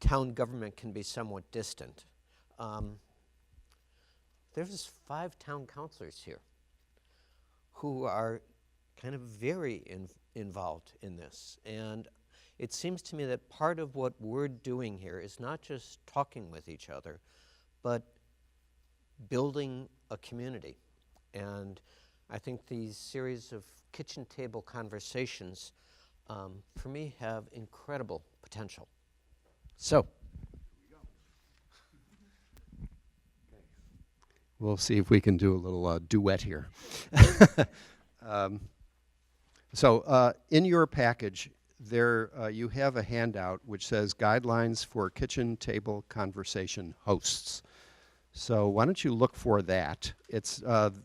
town government can be somewhat distant, there's 5 town councilors here who are kind of very involved in this. And it seems to me that part of what we're doing here is not just talking with each other, but building a community. And I think these series of kitchen table conversations, for me, have incredible potential. So, we'll see if we can do a little duet here. In your package, there you have a handout which says Guidelines for Kitchen Table Conversation Hosts. So why don't you look for that? It's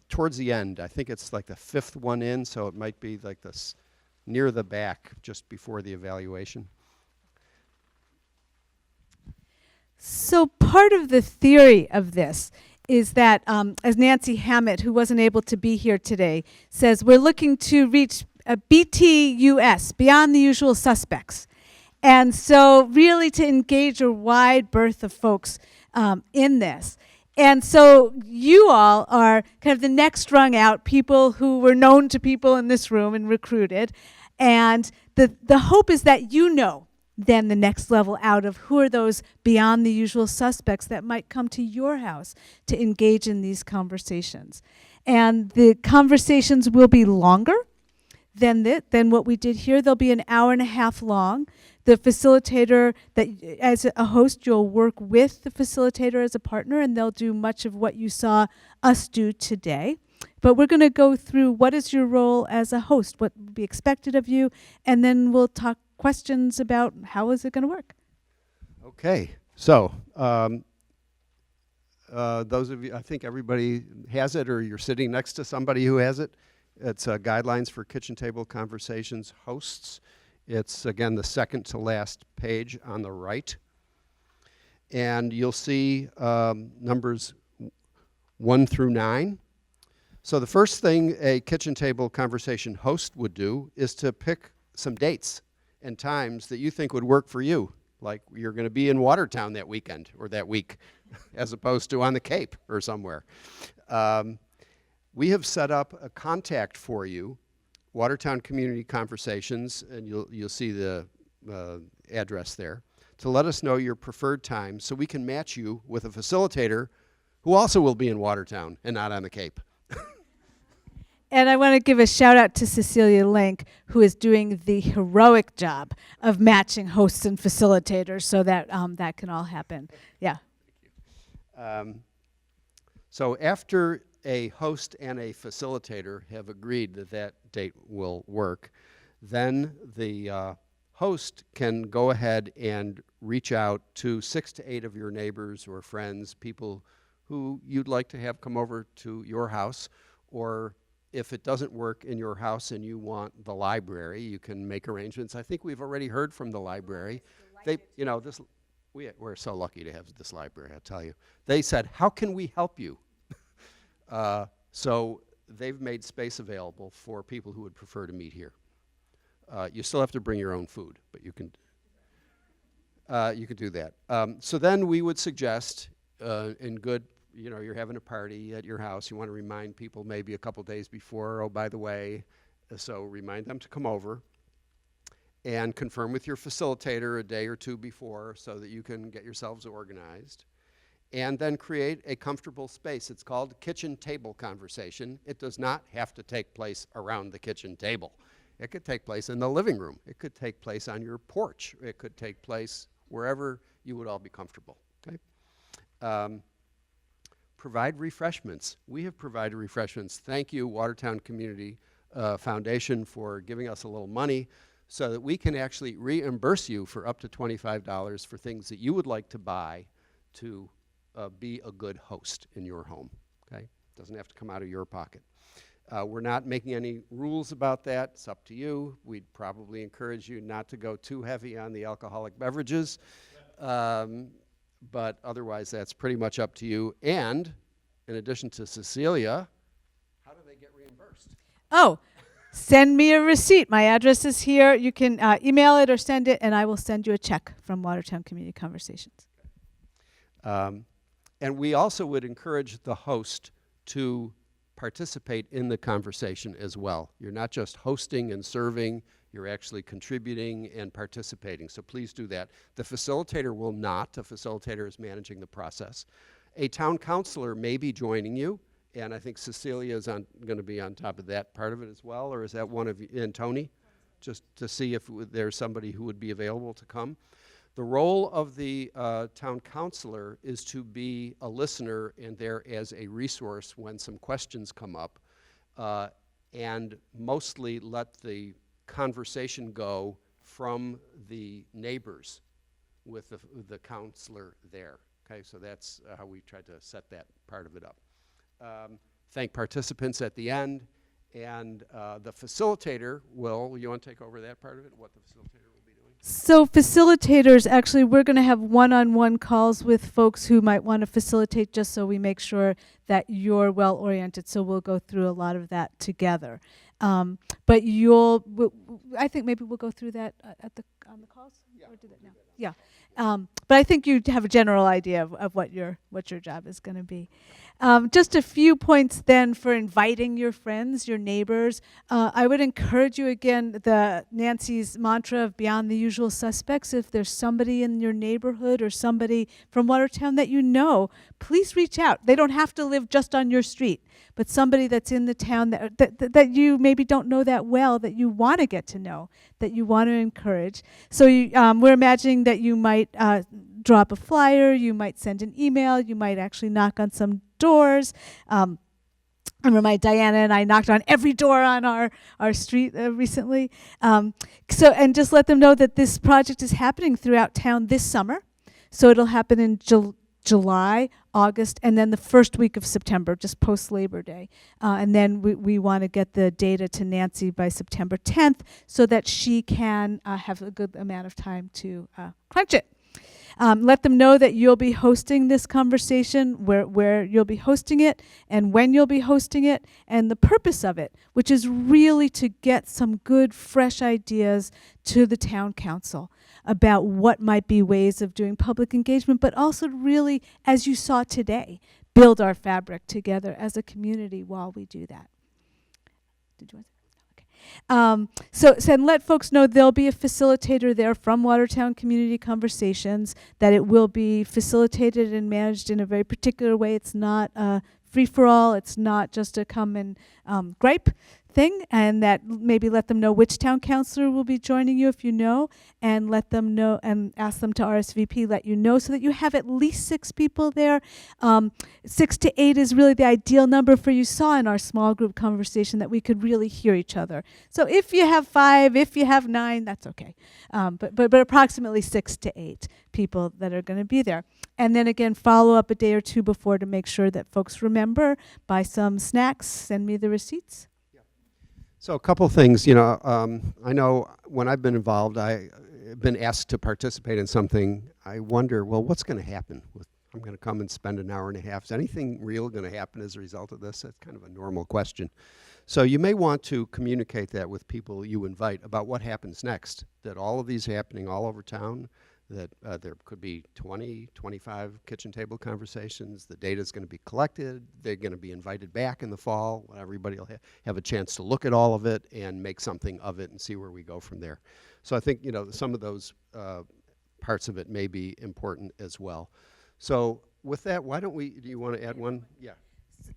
towards the end. I think it's like the 5th one in, so it might be like this near the back, just before the evaluation. So part of the theory of this is that, as Nancy Hammett, who wasn't able to be here today, says, we're looking to reach a BTUS, beyond the usual suspects. And so really to engage a wide berth of folks in this. And so you all are kind of the next rung out, people who were known to people in this room and recruited. And the hope is that you know then the next level out of who are those beyond the usual suspects that might come to your house to engage in these conversations. And the conversations will be longer than what we did here. They'll be an hour and a half long. The facilitator, as a host, you'll work with the facilitator as a partner, and they'll do much of what you saw us do today. But we're going to go through what is your role as a host, what would be expected of you, and then we'll talk questions about how is it going to work. Okay, so those of you, I think everybody has it, or you're sitting next to somebody who has it. It's Guidelines for Kitchen Table Conversations Hosts. It's, again, the second to last page on the right. And you'll see numbers 1 through 9. So the first thing a kitchen table conversation host would do is to pick some dates and times that you think would work for you. Like you're going to be in Watertown that weekend or that week, as opposed to on the Cape or somewhere. We have set up a contact for you, Watertown Community Conversations, and you'll see the address there, to let us know your preferred time so we can match you with a facilitator who also will be in Watertown and not on the Cape. And I want to give a shout out to Cecilia Link, who is doing the heroic job of matching hosts and facilitators so that that can all happen. Yeah. So after a host and a facilitator have agreed that that date will work, then the host can go ahead and reach out to 6 to 8 of your neighbors or friends, people who you'd like to have come over to your house, or if it doesn't work in your house and you want the library, you can make arrangements. I think we've already heard from the library. We're so lucky to have this library, I tell you. They said, how can we help you? So they've made space available for people who would prefer to meet here. You still have to bring your own food, but you can do that. So then we would suggest, in good, you're having a party at your house, you want to remind people maybe a couple days before, oh, by the way, so remind them to come over and confirm with your facilitator a day or two before so that you can get yourselves organized. And then create a comfortable space. It's called kitchen table conversation. It does not have to take place around the kitchen table. It could take place in the living room. It could take place on your porch. It could take place wherever you would all be comfortable. Okay? Provide refreshments. We have provided refreshments. Thank you, Watertown Community Foundation, for giving us a little money so that we can actually reimburse you for up to $25 for things that you would like to buy to be a good host in your home. Okay? Doesn't have to come out of your pocket. We're not making any rules about that. It's up to you. We'd probably encourage you not to go too heavy on the alcoholic beverages. But otherwise, that's pretty much up to you. And in addition to Cecilia, how do they get reimbursed? Oh, send me a receipt. My address is here. You can email it or send it, and I will send you a check from Watertown Community Conversations. And And we also would encourage the host to participate in the conversation as well. You're not just hosting and serving, you're actually contributing and participating. So please do that. The facilitator will not. The facilitator is managing the process. A town councilor may be joining you, and I think Cecilia is going to be on top of that part of it as well, or is that one of you, and Tony? Just to see if there's somebody who would be available to come. The role of the town councilor is to be a listener and there as a resource when some questions come up, and mostly let the conversation go from the neighbors with the counselor there. Okay, so that's how we tried to set that part of it up. Thank participants at the end, and the facilitator will, you want to take over that part of it, what the facilitator will be doing? So facilitators, actually, we're going to have one-on-one calls with folks who might want to facilitate, just so we make sure that you're well-oriented. So we'll go through a lot of that together. But I think maybe we'll go through that on the calls? Yeah, or do that now? Yeah. But I think you have a general idea of what your job is going to be. Just a few points then for inviting your friends, your neighbors. I would encourage you again, Nancy's mantra of beyond the usual suspects. If there's somebody in your neighborhood or somebody from Watertown that you know, please reach out. They don't have to live just on your street, but somebody that's in the town that you maybe don't know that well, that you want to get to know, that you want to encourage. So we're imagining that you might drop a flyer, you might send an email, you might actually knock on some doors. I remember Diana and I knocked on every door on our street recently. And just let them know that this project is happening throughout town this summer. So it'll happen in July, August, and then the first week of September, just post-Labor Day. And then we want to get the data to Nancy by September 10th so that she can have a good amount of time to crunch it. Let them know that you'll be hosting this conversation, where you'll be hosting it, and when you'll be hosting it, and the purpose of it, which is really to get some good, fresh ideas to the town council about what might be ways of doing public engagement, but also really, as you saw today, build our fabric together as a community while we do that. Did you want to? So let folks know there'll be a facilitator there from Watertown Community Conversations, that it will be facilitated and managed in a very particular way. It's not free-for-all. It's not just a come and gripe thing, and that maybe let them know which town councilor will be joining you if you know, and let them know and ask them to RSVP, let you know, so that you have at least 6 people there. 6 to 8 is really the ideal number for you saw in our small group conversation, that we could really hear each other. So if you have 5, if you have 9, that's okay. But approximately 6 to 8 people that are going to be there. And then again, follow up a day or 2 before to make sure that folks remember, buy some snacks, send me the receipts. So a couple things, I know when I've been involved, I've been asked to participate in something. I wonder, well, what's going to happen? I'm going to come and spend an hour and a half. Is anything real going to happen as a result of this? That's kind of a normal question. So you may want to communicate that with people you invite about what happens next, that all of these are happening all over town, that there could be 20, 25 kitchen table conversations. The data is going to be collected. They're going to be invited back in the fall. Everybody will have a chance to look at all of it and make something of it and see where we go from there. So I think, some of those parts of it may be important as well. So with that, do you want to add one? Yeah.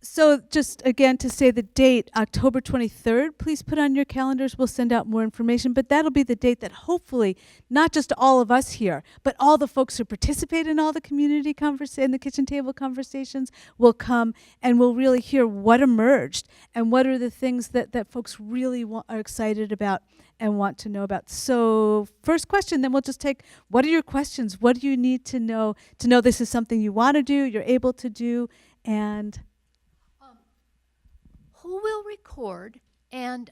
So just again to say the date, October 23rd, please put on your calendars. We'll send out more information, but that'll be the date that hopefully not just all of us here, but all the folks who participate in all the community in the kitchen table conversations will come, and we'll really hear what emerged and what are the things that folks really are excited about and want to know about. So first question, then we'll just take, what are your questions? What do you need to know this is something you want to do, you're able to do, and who will record, and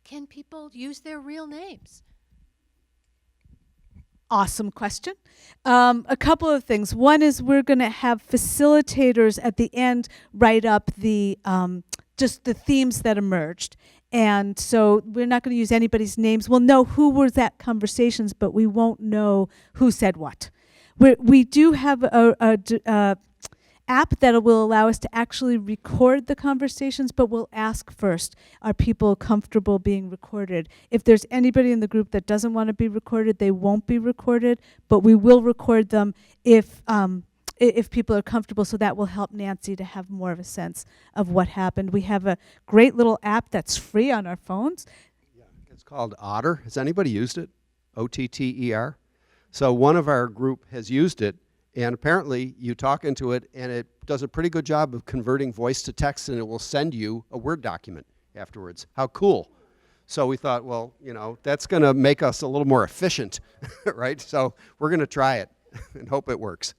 can people use their real names? Awesome question. A couple of things. One is we're going to have facilitators at the end write up just the themes that emerged. And so we're not going to use anybody's names. We'll know who was at conversations, but we won't know who said what. We do have a app that will allow us to actually record the conversations, but we'll ask first, are people comfortable being recorded? If there's anybody in the group that doesn't want to be recorded, they won't be recorded, but we will record them if people are comfortable, so that will help Nancy to have more of a sense of what happened. We have a great little app that's free on our phones. Yeah, it's called Otter. Has anybody used it? OTTER? So one of our group has used it, and apparently you talk into it and it does a pretty good job of converting voice to text, and it will send you a Word document afterwards. How cool. So we thought, well, you know, that's going to make us a little more efficient, right? So we're going to try it and hope it works.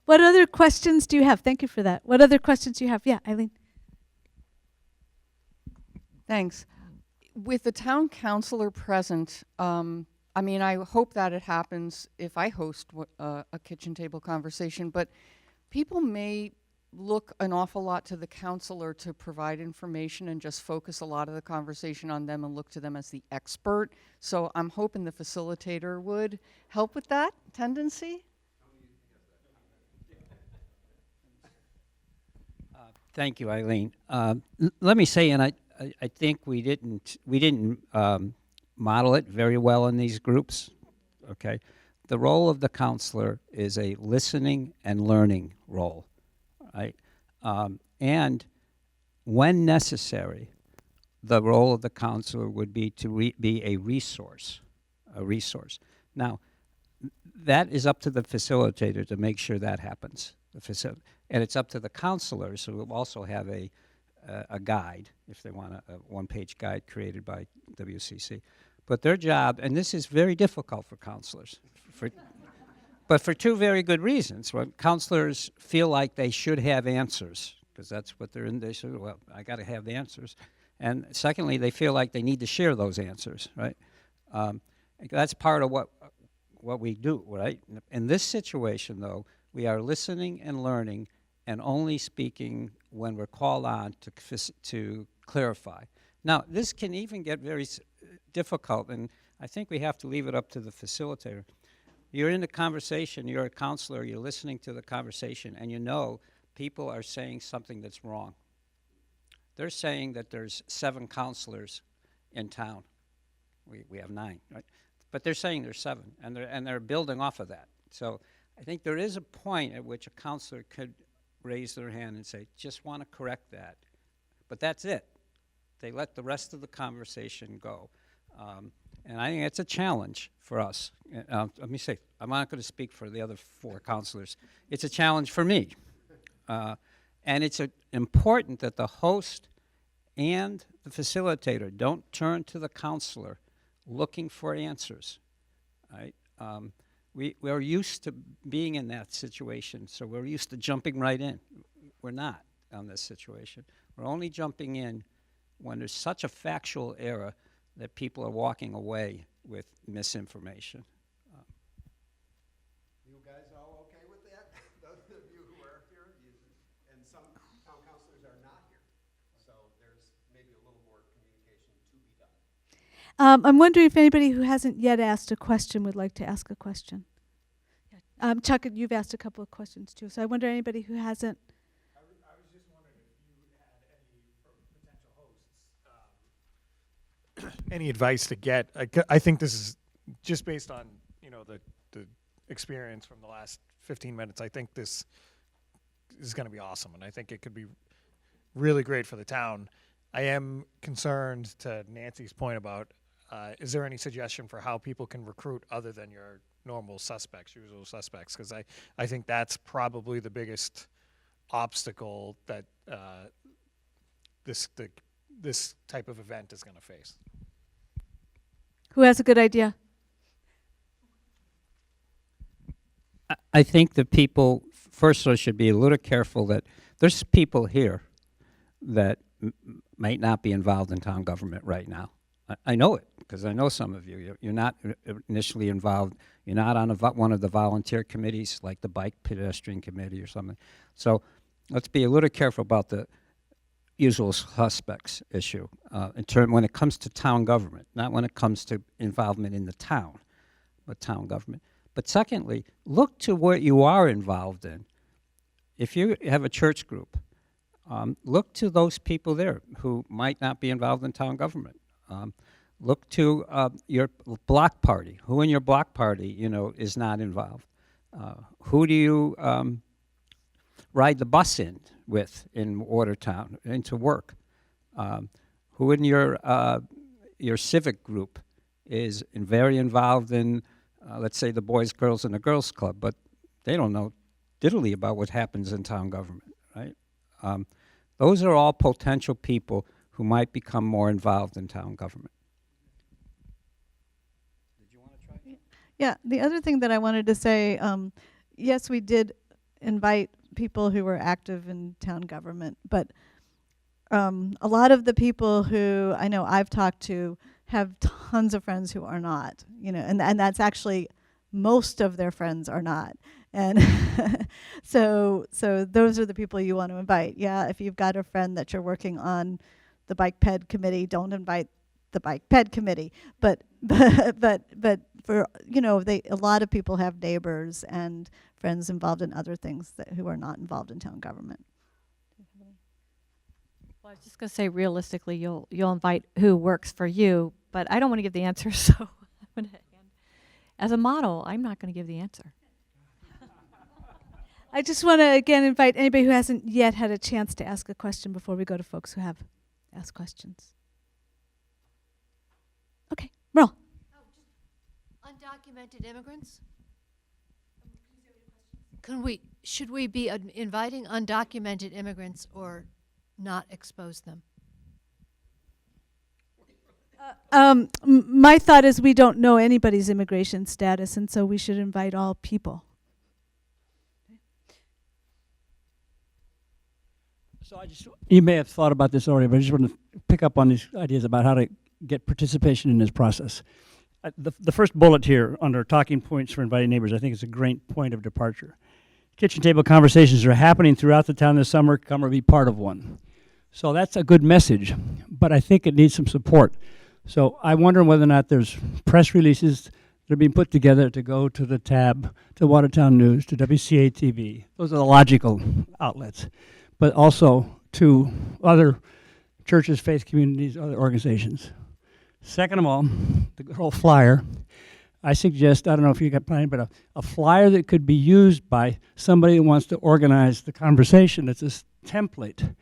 What other questions do you have? Thank you for that. What other questions do you have? Yeah, Eileen. Thanks. With the town councilor present, I mean, I hope that it happens if I host a kitchen table conversation, but people may look an awful lot to the councilor to provide information and just focus a lot of the conversation on them and look to them as the expert. So I'm hoping the facilitator would help with that tendency. Thank you, Eileen. Let me say, and I think we didn't model it very well in these groups. Okay, the role of the counselor is a listening and learning role, right? And when necessary, the role of the counselor would be to be a resource. Now, that is up to the facilitator to make sure that happens. And it's up to the counselors, who will also have a guide, if they want a one-page guide created by WCC. But their job, and this is very difficult for counselors, but for two very good reasons. When counselors feel like they should have answers, because that's what they're in, they say, well, I got to have the answers. And secondly, they feel like they need to share those answers, right? That's part of what we do, right? In this situation, though, we are listening and learning and only speaking when we're called on to clarify. Now, this can even get very difficult, and I think we have to leave it up to the facilitator. You're in the conversation, you're a counselor, you're listening to the conversation, and you know people are saying something that's wrong. They're saying that there's 7 counselors in town. We have 9, right? But they're saying there's 7, and they're building off of that. So I think there is a point at which a counselor could raise their hand and say, just want to correct that. But that's it. They let the rest of the conversation go. And I think it's a challenge for us. Let me say, I'm not going to speak for the other 4 counselors. It's a challenge for me. And it's important that the host and the facilitator don't turn to the counselor looking for answers. Right? We're used to being in that situation, so we're used to jumping right in. We're not on this situation. We're only jumping in when there's such a factual error that people are walking away with misinformation. You guys all okay with that? Those of you who are here, and some town councilors are not here, so there's maybe a little more communication to be done. I'm wondering if anybody who hasn't yet asked a question would like to ask a question. Chuck, you've asked a couple of questions too, so I wonder anybody who hasn't. I was just wondering if you had any, from potential hosts, any advice to get. I think this is just based on, you know, the experience from the last 15 minutes. I think this is going to be awesome, and I think it could be really great for the town. I am concerned, to Nancy's point about, is there any suggestion for how people can recruit other than your normal suspects, usual suspects? Because I think that's probably the biggest obstacle that this type of event is going to face. Who has a good idea? I think that people, first of all, should be a little careful that there's people here that might not be involved in town government right now. I know it, because I know some of you. You're not initially involved. You're not on one of the volunteer committees, like the bike pedestrian committee or something. So let's be a little careful about the usual suspects issue when it comes to town government, not when it comes to involvement in the town, but town government. But secondly, look to what you are involved in. If you have a church group, look to those people there who might not be involved in town government. Look to your block party. Who in your block party, is not involved? Who do you ride the bus with in Watertown into work? Who in your civic group is very involved in, let's say, the Boys, Girls, and the Girls Club, but they don't know diddly about what happens in town government, right? Those are all potential people who might become more involved in town government. Yeah, the other thing that I wanted to say, yes, we did invite people who were active in town government, but a lot of the people who I know I've talked to have tons of friends who are not, and that's actually most of their friends are not. And so those are the people you want to invite. Yeah, if you've got a friend that you're working on the bike ped committee, don't invite the bike ped committee. But for a lot of people have neighbors and friends involved in other things who are not involved in town government. Well, I was just going to say, realistically, you'll invite who works for you, but I don't want to give the answer, so I'm going to as a model, I'm not going to give the answer. I just want to again invite anybody who hasn't yet had a chance to ask a question before we go to folks who have asked questions. Okay, Merle. Undocumented immigrants? Should we be inviting undocumented immigrants or not expose them? My thought is we don't know anybody's immigration status, and so we should invite all people. So you may have thought about this already, but I just want to pick up on these ideas about how to get participation in this process. The first bullet here under talking points for inviting neighbors, I think is a great point of departure. Kitchen table conversations are happening throughout the town this summer. Come or be part of one. So that's a good message, but I think it needs some support. So I wonder whether or not there's press releases that are being put together to go to the Tab, to Watertown News, to WCA-TV. Those are the logical outlets. But also to other churches, faith communities, other organizations. Second of all, the whole flyer. I suggest, I don't know if you got planned, but a flyer that could be used by somebody who wants to organize the conversation. It's a template.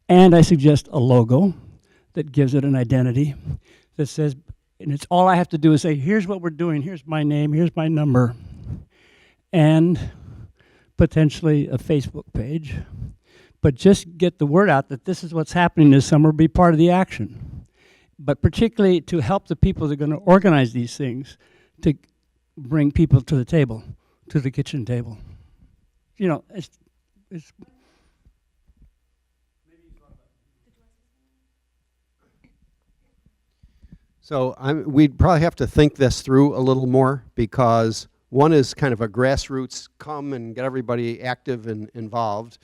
And I suggest a logo that gives it an identity that says, and it's all I have to do is say, here's what we're doing, here's my name, here's my number, and potentially a Facebook page. But just get the word out that this is what's happening this summer, be part of the action. But particularly to help the people that are going to organize these things to bring people to the table, to the kitchen table. It's So we'd probably have to think this through a little more, because one is kind of a grassroots, come and get everybody active and involved.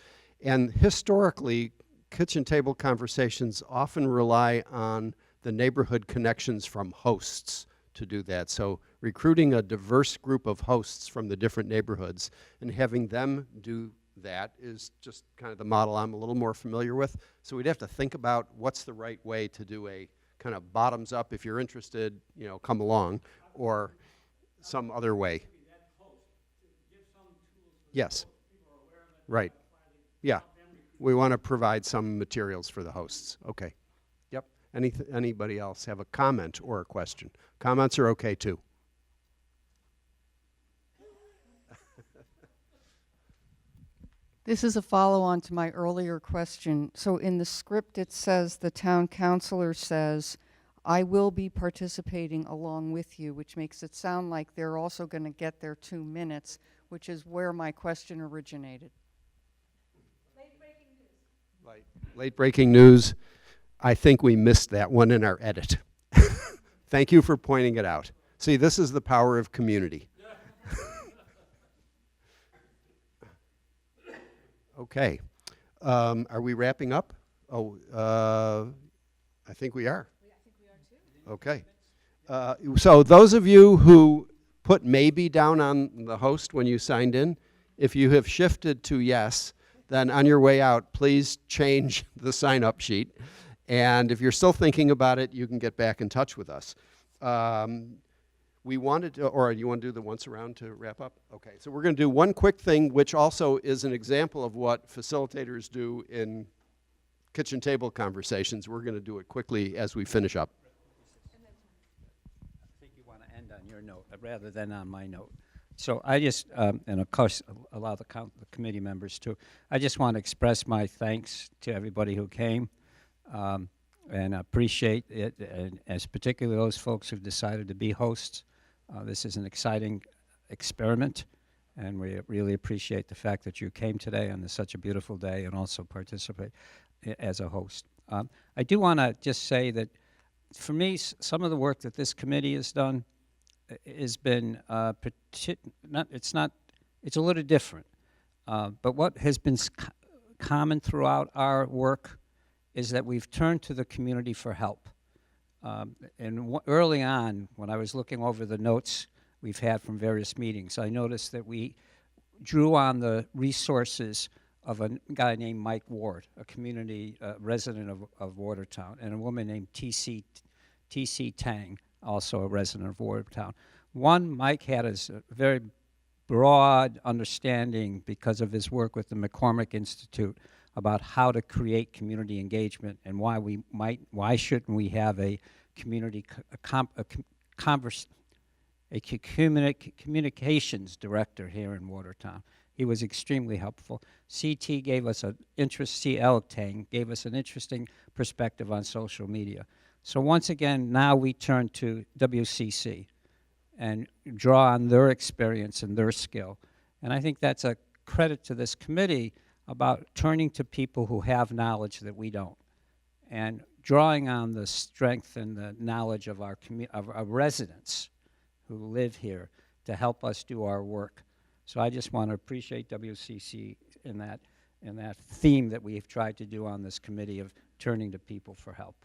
And historically, kitchen table conversations often rely on the neighborhood connections from hosts to do that. So recruiting a diverse group of hosts from the different neighborhoods and having them do that is just kind of the model I'm a little more familiar with. So we'd have to think about what's the right way to do a kind of bottoms up, if you're interested, come along, or some other way. Yes. Right. Yeah. We want to provide some materials for the hosts. Okay. Yep. Anybody else have a comment or a question? Comments are okay too. This is a follow-on to my earlier question. So in the script it says, the town councilor says, I will be participating along with you, which makes it sound like they're also going to get their 2 minutes, which is where my question originated. Late breaking news. I think we missed that one in our edit. Thank you for pointing it out. See, this is the power of community. Okay. Are we wrapping up? Oh, I think we are. I think we are too. Okay. So those of you who put maybe down on the host when you signed in. If you have shifted to yes, then on your way out, please change the sign-up sheet. And if you're still thinking about it, you can get back in touch with us. We wanted to, or you want to do the once around to wrap up? Okay, so we're going to do one quick thing, which also is an example of what facilitators do in kitchen table conversations. We're going to do it quickly as we finish up. I think you want to end on your note rather than on my note. So I just, and of course, allow the committee members too. I just want to express my thanks to everybody who came, and appreciate it, and as particularly those folks who've decided to be hosts. This is an exciting experiment, and we really appreciate the fact that you came today on such a beautiful day and also participate as a host. I do want to just say that for me, some of the work that this committee has done has been it's a little different, but what has been common throughout our work is that we've turned to the community for help. And early on, when I was looking over the notes we've had from various meetings, I noticed that we drew on the resources of a guy named Mike Ward, a community resident of Watertown, and a woman named T.C. Tang, also a resident of Watertown. One, Mike had a very broad understanding because of his work with the McCormick Institute about how to create community engagement and why shouldn't we have a community communications director here in Watertown. He was extremely helpful. CT gave us CL Tang gave us an interesting perspective on social media. So once again, now we turn to WCC and draw on their experience and their skill. And I think that's a credit to this committee about turning to people who have knowledge that we don't, and drawing on the strength and the knowledge of our residents who live here to help us do our work. So I just want to appreciate WCC in that theme that we've tried to do on this committee of turning to people for help.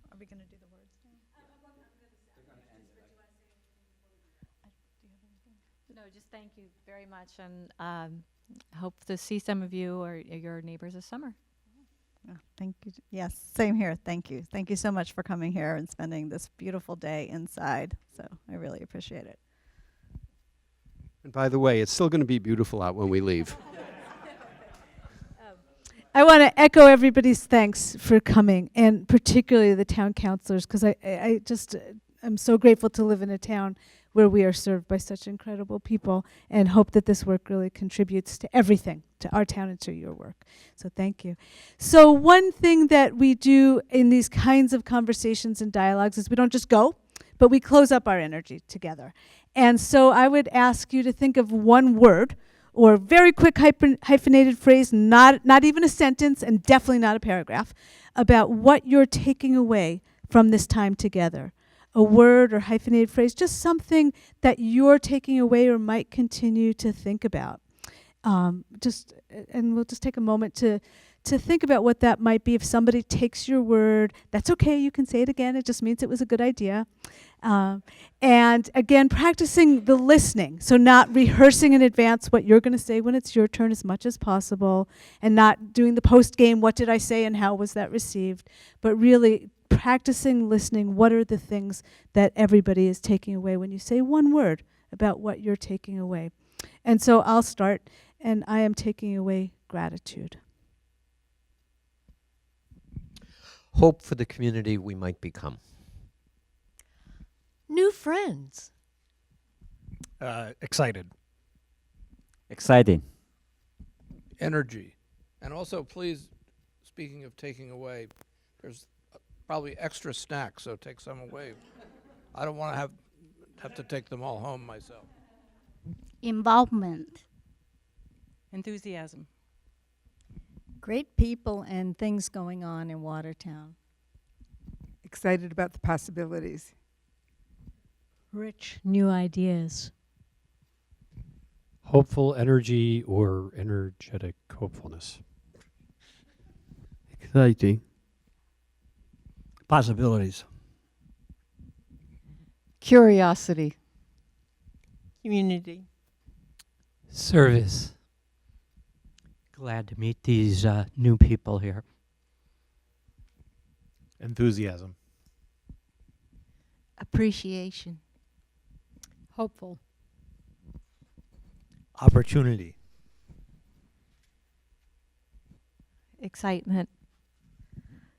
Are we going to do the words now? No, just thank you very much, and hope to see some of you or your neighbors this summer. Oh, thank you. Yes, same here. Thank you. Thank you so much for coming here and spending this beautiful day inside. So I really appreciate it. And by the way, it's still going to be beautiful out when we leave. I want to echo everybody's thanks for coming, and particularly the town councilors, because I just am so grateful to live in a town where we are served by such incredible people, and hope that this work really contributes to everything, to our town and to your work. So thank you. So one thing that we do in these kinds of conversations and dialogues is we don't just go, but we close up our energy together. And so I would ask you to think of one word or very quick hyphenated phrase, not even a sentence and definitely not a paragraph, about what you're taking away from this time together. A word or hyphenated phrase, just something that you're taking away or might continue to think about. And we'll just take a moment to think about what that might be. If somebody takes your word, that's okay, you can say it again, it just means it was a good idea. And again, practicing the listening, so not rehearsing in advance what you're going to say when it's your turn as much as possible, and not doing the post-game, what did I say and how was that received, but really practicing listening. What are the things that everybody is taking away when you say one word about what you're taking away? And so I'll start, and I am taking away gratitude. Hope for the community we might become. New friends. Excited. Exciting. Energy. And also, please, speaking of taking away, there's probably extra snacks, so take some away. I don't want to have to take them all home myself. Involvement. Enthusiasm. Great people and things going on in Watertown. Excited about the possibilities. Rich new ideas. Hopeful energy or energetic hopefulness. Exciting. Possibilities. Curiosity. Community. Service. Glad to meet these new people here. Enthusiasm. Appreciation. Hopeful. Opportunity. Excitement.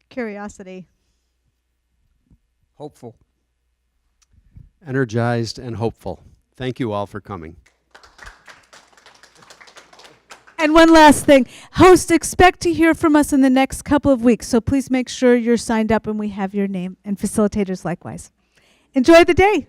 Curiosity. Hopeful. Energized and hopeful. Thank you all for coming. And one last thing. Host, expect to hear from us in the next couple of weeks, so please make sure you're signed up and we have your name, and facilitators likewise. Enjoy the day.